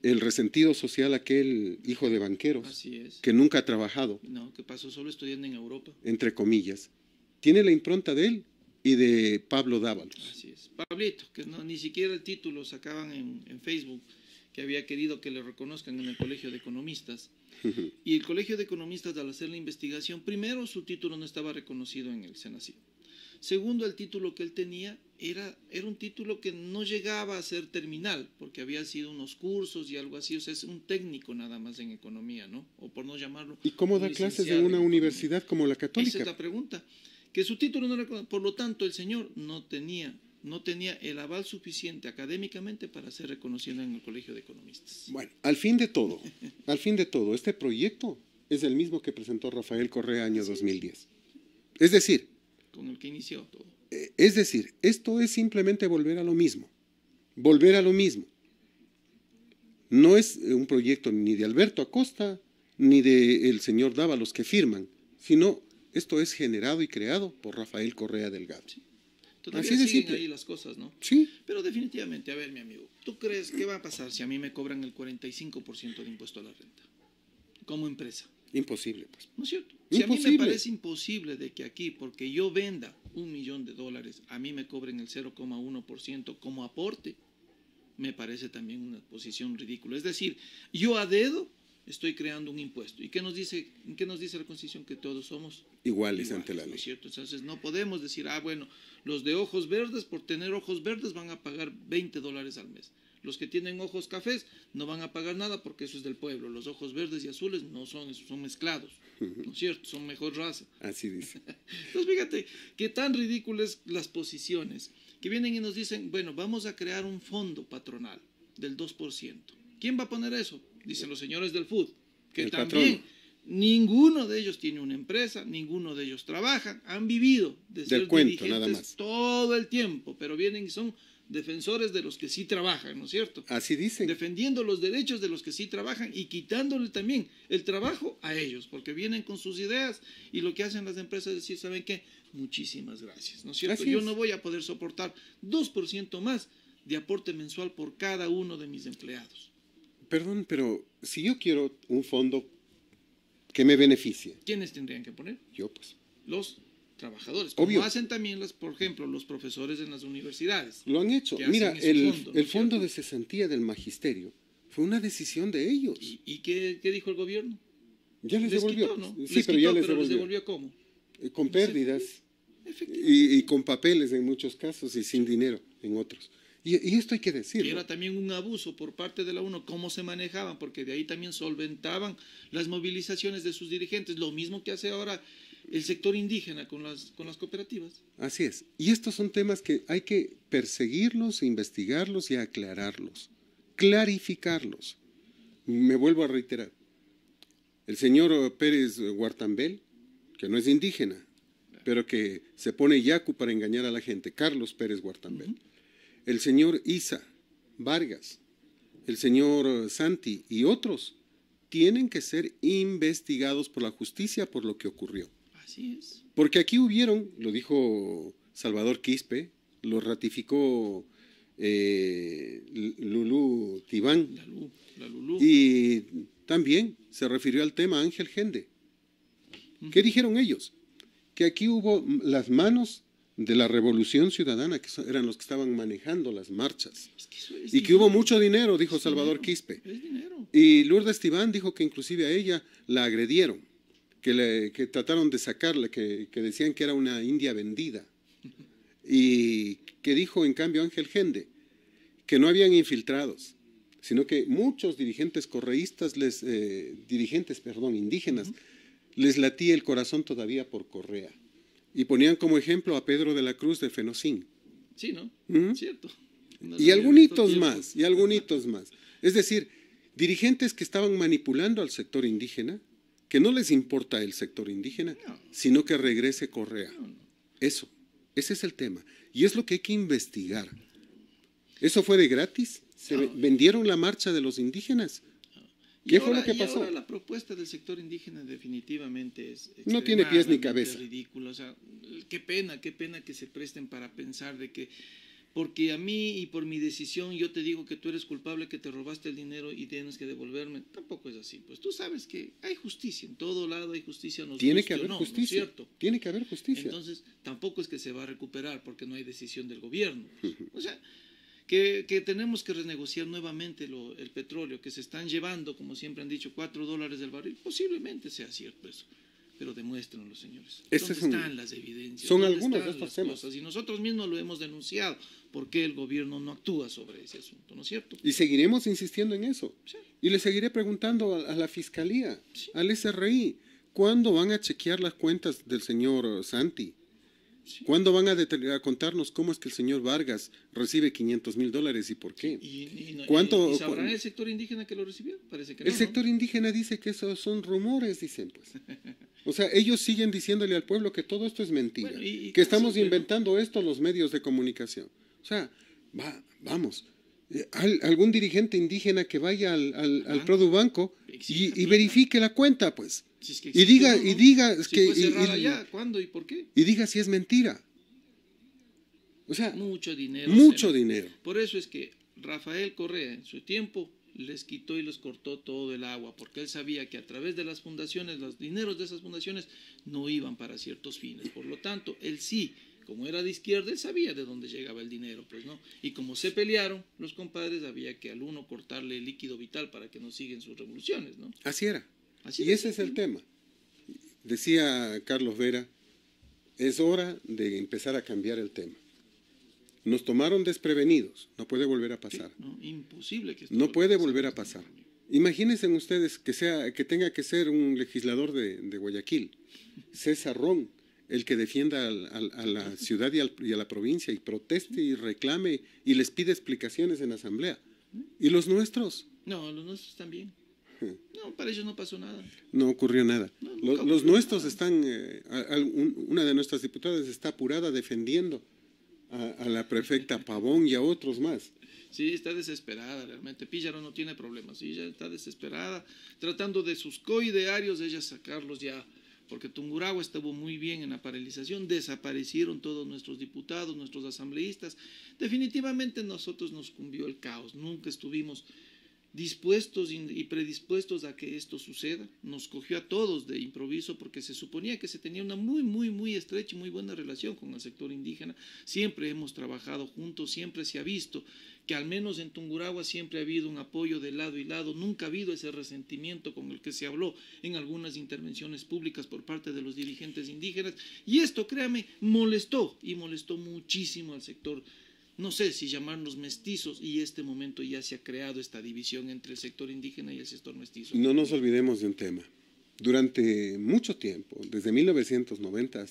el resentido social, aquel hijo de banqueros, Así es. que nunca ha trabajado, No, que pasó solo estudiando en Europa. entre comillas. Tiene la impronta de él y de Pablo Dávalos. Así es. Pablito, que no, ni siquiera el título sacaban en Facebook, que había querido que le reconozcan en el Colegio de Economistas. Y el Colegio de Economistas, al hacer la investigación, primero su título no estaba reconocido en el Senacid. Segundo, el título que él tenía era un título que no llegaba a ser terminal, porque había sido unos cursos y algo así, o sea, es un técnico nada más en economía, ¿no? O por no llamarlo. ¿Y cómo da clases en una universidad como la Esa Católica? es la pregunta. Que su título no era, por lo tanto, el señor no tenía el aval suficiente académicamente para ser reconocido en el Colegio de Economistas. Bueno, al fin de todo, este proyecto es el mismo que presentó Rafael Correa año 2010. Es decir, Con el que inició todo. Esto es simplemente volver a lo mismo. Volver a lo mismo. No es un proyecto ni de Alberto Acosta, ni del señor Dávalos que firman, sino esto es generado y creado por Rafael Correa Delgado. Sí. Todavía Así de siguen simple. ahí las cosas, ¿no? Sí. Pero definitivamente, a ver, mi amigo, ¿tú crees qué va a pasar si a mí me cobran el 45% de impuesto a la renta? Como empresa. Imposible, pues. ¿No es cierto? Si a mí me Imposible. parece imposible de que aquí, porque yo venda $1.000.000, a mí me cobren el 0,1% como aporte, me parece también una posición ridícula. Es decir, yo a dedo estoy creando un impuesto. ¿Y qué nos dice la Constitución? Que todos somos Iguales ante la ¿no ley. es cierto? Entonces no podemos decir, bueno, los de ojos verdes, por tener ojos verdes van a pagar $20 al mes. Los que tienen ojos cafés no van a pagar nada porque eso es del pueblo. Los ojos verdes y azules no son, son mezclados, ¿no es cierto? Son mejor raza. Así dice. Entonces fíjate qué tan ridículas las posiciones que vienen y nos dicen, bueno, vamos a crear un fondo patronal del 2%. ¿Quién va a poner eso? Dicen los señores del FUD, que El también patrono. ninguno de ellos tiene una empresa, ninguno de ellos trabaja, han vivido de ser Del cuento, dirigentes nada más. todo el tiempo, pero vienen y son defensores de los que sí trabajan, ¿no es cierto? Así dicen. Defendiendo los derechos de los que sí trabajan y quitándole también el trabajo a ellos, porque vienen con sus ideas y lo que hacen las empresas es decir, ¿saben qué? Muchísimas gracias, ¿no es cierto? Así Yo es. no voy a poder soportar 2% más de aporte mensual por cada uno de mis empleados. Perdón, pero si yo quiero un fondo que me beneficie, ¿Quiénes tendrían que poner? yo pues. Los trabajadores. Como Obvio. hacen también, por ejemplo, los profesores en las universidades. Lo han hecho. Que Mira, hacen ese fondo, ¿no el es fondo cierto? de cesantía del magisterio fue una decisión de ellos. ¿Y qué dijo el gobierno? Ya les devolvió. quitó, ¿no? Sí, Les pero quitó, ya les pero devolvió. ¿cómo? Con pérdidas Efectivamente. y con papeles en muchos casos y sin dinero en otros. Y esto hay que Que decirlo. era también un abuso por parte de la UNO, cómo se manejaban, porque de ahí también solventaban las movilizaciones de sus dirigentes, lo mismo que hace ahora el sector indígena con las cooperativas. Así es. Y estos son temas que hay que perseguirlos, investigarlos y aclararlos, clarificarlos. Me vuelvo a reiterar. El señor Pérez Guartambel, que no es indígena, pero que se pone yacu para engañar a la gente, Carlos Pérez Guartambel. El señor Isa Vargas, el señor Santi y otros tienen que ser investigados por la justicia por lo que ocurrió. Así es. Porque aquí hubieron, lo dijo Salvador Quispe, lo ratificó Lulú Tibán, La Lulú. y también se refirió al tema Ángel Gende. ¿Qué dijeron ellos? Que aquí hubo las manos de la Revolución Ciudadana, que eran los que estaban manejando las marchas. Es que eso es Y que hubo dinero. mucho dinero, dijo Es Salvador dinero. Quispe. Es dinero. Y Lourdes Tibán dijo que inclusive a ella la agredieron, que trataron de sacarla, que decían que era una india vendida. Y que dijo en cambio Ángel Gende que no habían infiltrados, sino que muchos dirigentes correístas, indígenas, les latía el corazón todavía por Correa. Y ponían como ejemplo a Pedro de la Cruz de Fenocín. Sí, ¿no? Cierto. No Y lo había visto algunitos tiempo. más. Es decir, dirigentes que estaban manipulando al sector indígena que no les importa el sector indígena, sino que regrese Correa. Eso, ese es el tema. Y es lo que hay que investigar. ¿Eso fue de gratis? ¿Se vendieron la marcha de los indígenas? ¿Qué fue lo que pasó? Ahora la propuesta del sector indígena definitivamente es no tiene pies ni cabeza. Ridículo. O sea, qué pena que se presten para pensar de que porque a mí y por mi decisión yo te digo que tú eres culpable, que te robaste el dinero y tienes que devolverme. Tampoco es así. Pues tú sabes que hay justicia, en todo lado hay justicia. Tiene que haber justicia, ¿no es cierto? Tiene que haber justicia. Entonces tampoco es que se va a recuperar porque no hay decisión del gobierno. O sea, que tenemos que renegociar nuevamente el petróleo, que se están llevando, como siempre han dicho, $4 del barril. Posiblemente sea cierto eso. Pero demuéstrenlo, señores. ¿Dónde están las evidencias? Son algunos de estos temas. Y nosotros mismos lo hemos denunciado. ¿Por qué el gobierno no actúa sobre ese asunto? ¿No es cierto? Y seguiremos insistiendo en eso. Sí. Y le seguiré preguntando a la Fiscalía, sí, al SRI, ¿cuándo van a chequear las cuentas del señor Santi? Sí. ¿Cuándo van a contarnos cómo es que el señor Vargas recibe $500,000 y por qué? ¿Y sabrá el sector indígena que lo recibió? Parece que no. El sector indígena dice que esos son rumores, dicen pues. O sea, ellos siguen diciéndole al pueblo que todo esto es mentira, bueno, que estamos inventando esto los medios de comunicación. O sea, vamos, algún dirigente indígena que vaya al Produbanco y verifique la cuenta, pues. Si es que existe, y diga si fue cerrada ya, ¿cuándo y por qué? Y diga si es mentira. O sea, mucho dinero. Mucho dinero. Por eso es que Rafael Correa en su tiempo les quitó y les cortó todo el agua, porque él sabía que a través de las fundaciones, los dineros de esas fundaciones no iban para ciertos fines. Por lo tanto, él sí, como era de izquierda, él sabía de dónde llegaba el dinero, pues no. Y como se pelearon los compadres, había que al uno cortarle el líquido vital para que no sigan sus revoluciones, ¿no? Así era. Y ese es el tema. Decía Carlos Vera, es hora de empezar a cambiar el tema. Nos tomaron desprevenidos, no puede volver a pasar. No, imposible que esto no puede volver a pasar. Imagínense ustedes que tenga que ser un legislador de Guayaquil, César Ron, el que defienda a la ciudad y a la provincia y proteste y reclame y les pide explicaciones en la asamblea. ¿Y los nuestros? No, los nuestros también. No, para ellos no pasó nada. No ocurrió nada. Los nuestros están, una de nuestras diputadas está apurada defendiendo a la prefecta Pavón y a otros más. Sí, está desesperada realmente. Píllaro no tiene problemas, sí, ya está desesperada, tratando de sus coidearios ella sacarlos ya, porque Tungurahua estuvo muy bien en la paralización, desaparecieron todos nuestros diputados, nuestros asambleístas. Definitivamente nosotros nos cundió el caos, nunca estuvimos dispuestos y predispuestos a que esto suceda. Nos cogió a todos de improviso porque se suponía que se tenía una muy estrecha y muy buena relación con el sector indígena. Siempre hemos trabajado juntos, siempre se ha visto que al menos en Tungurahua siempre ha habido un apoyo de lado y lado, nunca ha habido ese resentimiento con el que se habló en algunas intervenciones públicas por parte de los dirigentes indígenas, y esto, créame, molestó muchísimo al sector. No sé si llamarnos mestizos, y este momento ya se ha creado esta división entre el sector indígena y el sector mestizo. No nos olvidemos de un tema. Durante mucho tiempo, desde 1990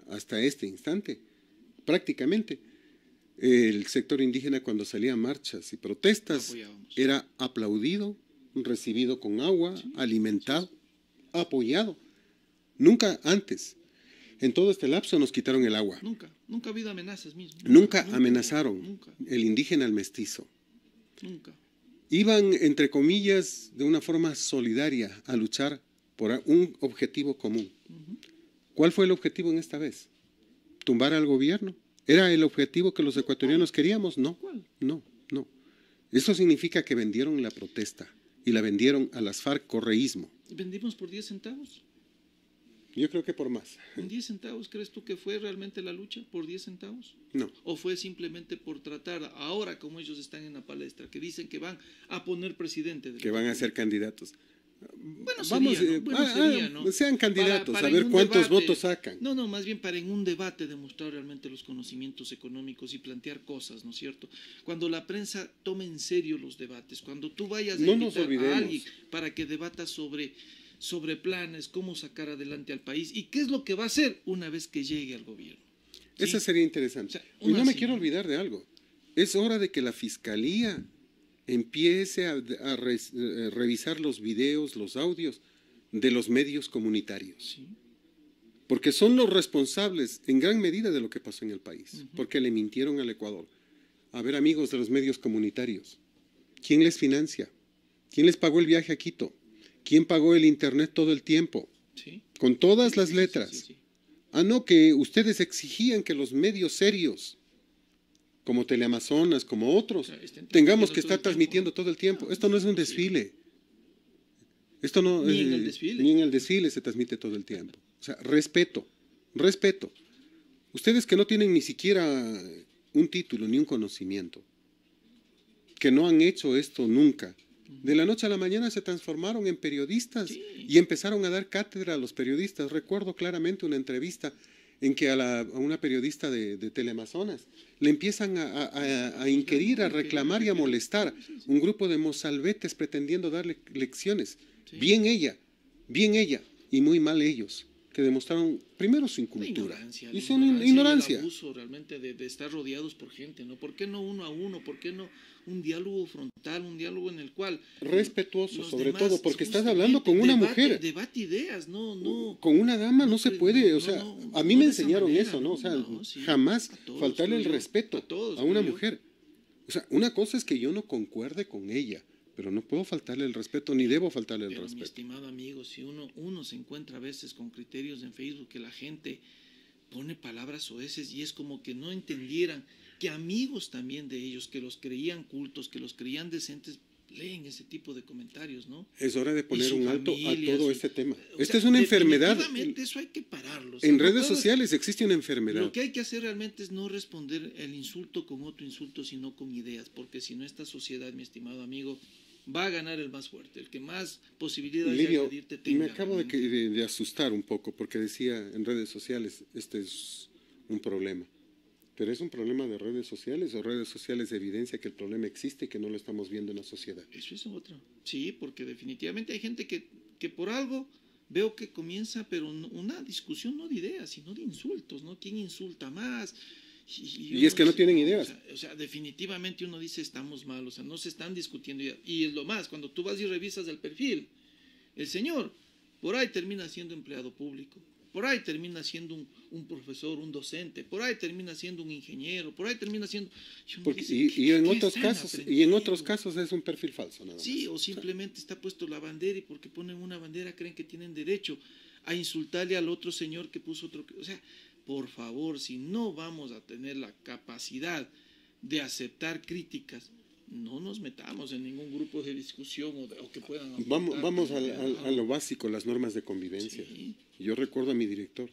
hasta este instante, prácticamente, el sector indígena cuando salía a marchas y protestas era aplaudido, recibido con agua, sí, alimentado, apoyado. Nunca antes. En todo este lapso nos quitaron el agua. Nunca ha habido amenazas mismas. Nunca amenazaron el indígena al mestizo. Nunca. Iban, entre comillas, de una forma solidaria a luchar por un objetivo común. ¿Cuál fue el objetivo en esta vez? ¿Tumbar al gobierno? ¿Era el objetivo que los ecuatorianos queríamos? No. Eso significa que vendieron la protesta y la vendieron a las FARC correísmo. ¿Vendimos por 10 centavos? Yo creo que por más. ¿En 10 centavos crees tú que fue realmente la lucha? ¿Por 10 centavos? No. ¿O fue simplemente por tratar, ahora como ellos están en la palestra, que dicen que van a poner presidente? Que van a ser candidatos. Bueno, sería, ¿no? Sean candidatos, para a ver cuántos debate, votos sacan. No, más bien para en un debate demostrar realmente los conocimientos económicos y plantear cosas, ¿no es cierto? Cuando la prensa tome en serio los debates, cuando tú vayas a invitar a alguien para que debata sobre planes, cómo sacar adelante al país y qué es lo que va a hacer una vez que llegue al gobierno. ¿Sí? Eso sería interesante. O sea, y no me quiero olvidar de algo. Es hora de que la Fiscalía empiece a revisar los videos, los audios de los medios comunitarios. Sí. Porque son los responsables en gran medida de lo que pasó en el país, porque le mintieron al Ecuador. A ver, amigos de los medios comunitarios, ¿quién les financia? ¿Quién les pagó el viaje a Quito? ¿Quién pagó el internet todo el tiempo? Sí. Con todas las letras. Sí. Ah, no, que ustedes exigían que los medios serios, como Teleamazonas, como otros, tengamos que estar transmitiendo todo el tiempo. Esto no es un desfile. Esto no, Ni en el desfile. Ni en el desfile se transmite todo el tiempo. O sea, respeto, respeto. Ustedes que no tienen ni siquiera un título ni un conocimiento, que no han hecho esto nunca, de la noche a la mañana se transformaron en periodistas y empezaron a dar cátedra a los periodistas. Recuerdo claramente una entrevista en que a una periodista de Teleamazonas le empiezan a inquirir, a reclamar y a molestar un grupo de mozalbetes pretendiendo darle lecciones. Bien ella, y muy mal ellos, que demostraron primero su incultura y su ignorancia. El abuso realmente de estar rodeados por gente, ¿no? ¿Por qué no uno a uno? ¿Por qué no un diálogo frontal, un diálogo en el cual respetuoso, sobre todo, porque estás hablando con una mujer. Debate ideas, no. Con una dama no se puede, o sea, a mí me enseñaron manera, eso, ¿no? O sea, sí, jamás todos, faltarle el respeto a una creo yo. mujer. O sea, una cosa es que yo no concuerde con ella, pero no puedo faltarle el respeto, ni debo faltarle el Pero, mi respeto. estimado amigo, si uno se encuentra a veces con criterios en Facebook que la gente pone palabras soeces y es como que no entendieran que amigos también de ellos, que los creían cultos, que los creían decentes, leen ese tipo de comentarios, ¿no? Es hora de poner un alto a todo este tema. O Esta sea, es una enfermedad. definitivamente eso hay que pararlo. O sea, En no redes puedes- sociales existe una enfermedad. Lo que hay que hacer realmente es no responder el insulto con otro insulto, sino con ideas, porque si no esta sociedad, mi estimado amigo, va a ganar el más fuerte, el que más posibilidades de Livio, agredirte tenga. me acabo de asustar un poco porque decía en redes sociales, este es un problema. ¿Pero es un problema de redes sociales o redes sociales evidencia que el problema existe y que no lo estamos viendo en la sociedad? Eso es otro. Sí, porque definitivamente hay gente que por algo veo que comienza, pero una discusión no de ideas, sino de insultos, ¿no? ¿Quién insulta más? Y es que no tienen ideas. O sea, definitivamente uno dice estamos mal, o sea, no se están discutiendo ideas. Y es lo más, cuando tú vas y revisas el perfil, el señor por ahí termina siendo empleado público, por ahí termina siendo un profesor, un docente, por ahí termina siendo un ingeniero, por ahí termina siendo... Porque, dice, y en ¿qué otros están casos, es un perfil falso, nada más. Sí, o simplemente está puesto la bandera y porque ponen una bandera creen que tienen derecho a insultarle al otro señor que puso otro... O sea, por favor, si no vamos a tener la capacidad de aceptar críticas, no nos metamos en ningún grupo de discusión o que puedan... Vamos a lo básico, las normas de convivencia. Sí. Yo recuerdo a mi director.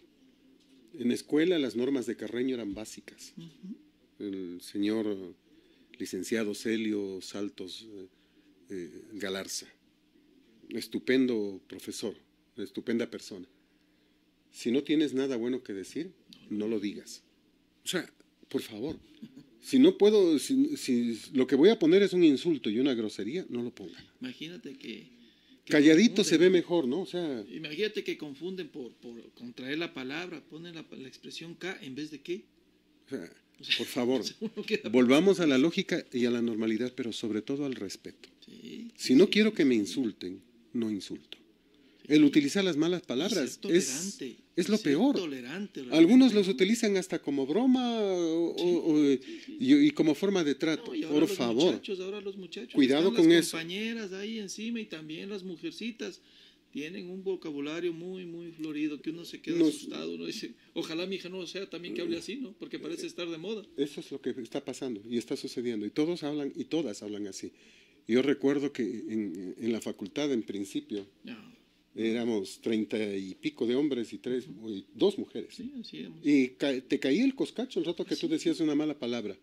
En escuela las normas de Carreño eran básicas. El señor licenciado Celio Saltos Galarza, estupendo profesor, estupenda persona. Si no tienes nada bueno que decir, no lo digas. O sea, por favor, si no puedo, si lo que voy a poner es un insulto y una grosería, no lo pongan. Imagínate que Calladito se ve ¿no? mejor, ¿no? O sea, Imagínate que confunden por contraer la palabra, ponen la expresión K en vez de qué. o sea, por favor, Uno queda- volvamos a la lógica y a la normalidad, pero sobre todo al respeto. Sí, Si no quiero que me insulten, no insulto. El utilizar las malas palabras es lo peor. Algunos los utilizan hasta como broma y como forma de trato. Y Por favor, ahora los muchachos cuidado están con las eso. compañeras ahí encima y también las mujercitas tienen un vocabulario muy, muy florido que uno se queda asustado. Uno dice, ojalá mi hija no sea también que hable así, ¿no? Porque parece estar de moda. Eso es lo que está pasando y está sucediendo. Y todos hablan y todas hablan así. Yo recuerdo que en la facultad, en principio, No, éramos 30 y pico de hombres y 2 mujeres. sí, así éramos. Y te caía el coscacho el rato que tú decías una mala palabra.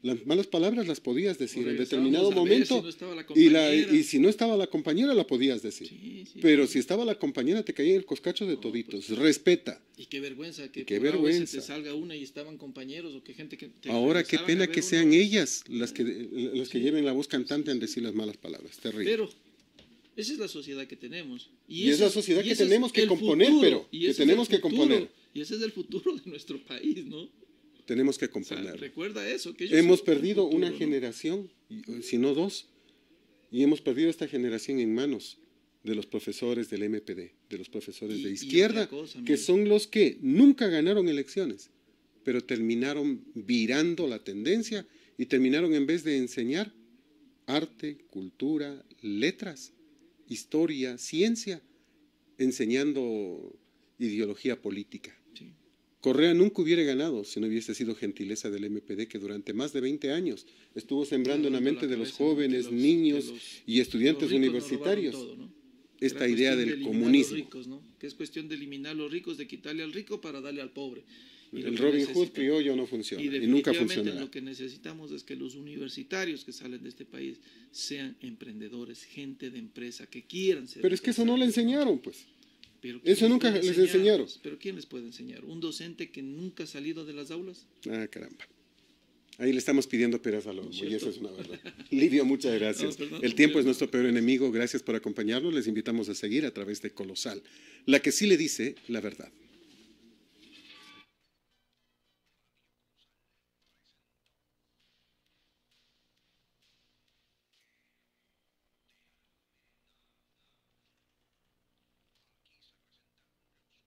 Las malas palabras las podías decir en determinado momento si no estaba la compañera. y si no estaba la compañera la podías decir. Sí, Pero si estaba la compañera te caía el coscacho de toditos. Respeta. Y qué vergüenza que qué por algo vergüenza. se te salga una y estaban compañeros o que gente que te Ahora qué regresaban pena a ver que uno. sean ellas las que lleven la voz cantante en decir las malas palabras. Terrible. Pero esa es la sociedad que tenemos. Y es la sociedad que ese es tenemos que el componer, futuro, pero y que ese es tenemos el que futuro, componer. Y ese es el futuro de nuestro país, ¿no? Tenemos que O sea, componer. recuerda eso. Que ellos Hemos son el perdido futuro, una ¿no? generación, si no 2, y hemos perdido esta generación en manos de los profesores del MPD, de los profesores de Y izquierda, otra cosa, que mire. son los que nunca ganaron elecciones, pero terminaron virando la tendencia y terminaron, en vez de enseñar arte, cultura, letras, historia, ciencia, enseñando ideología política. Sí. Correa nunca hubiera ganado si no hubiese sido gentileza del MPD, que durante más de 20 años estuvo sembrando en la mente de los jóvenes, niños y estudiantes universitarios Todo, ¿no? esta Era idea cuestión de del eliminar comunismo. los ricos, ¿no? Que es cuestión de eliminar los ricos, de quitarle al rico para darle al pobre. Y lo El que Robin Hood necesita- criollo no funciona Y y nunca definitivamente funcionará. lo que necesitamos es que los universitarios que salen de este país sean emprendedores, gente de empresa, que quieran ser Pero es que eso no le empresarios, ¿no? enseñaron, pues. Pero ¿quién Eso nunca puede les enseñaron. enseñarnos? ¿Pero quién les puede enseñar? ¿Un docente que nunca ha salido de las aulas? Ah, caramba. Ahí le estamos pidiendo peras al olmo, y ¿Cierto? eso es una verdad. Livio, muchas gracias. No, perdón, El tiempo pero- es nuestro peor enemigo. Gracias por acompañarnos. Les invitamos a seguir a través de Colosal, la que sí le dice la verdad.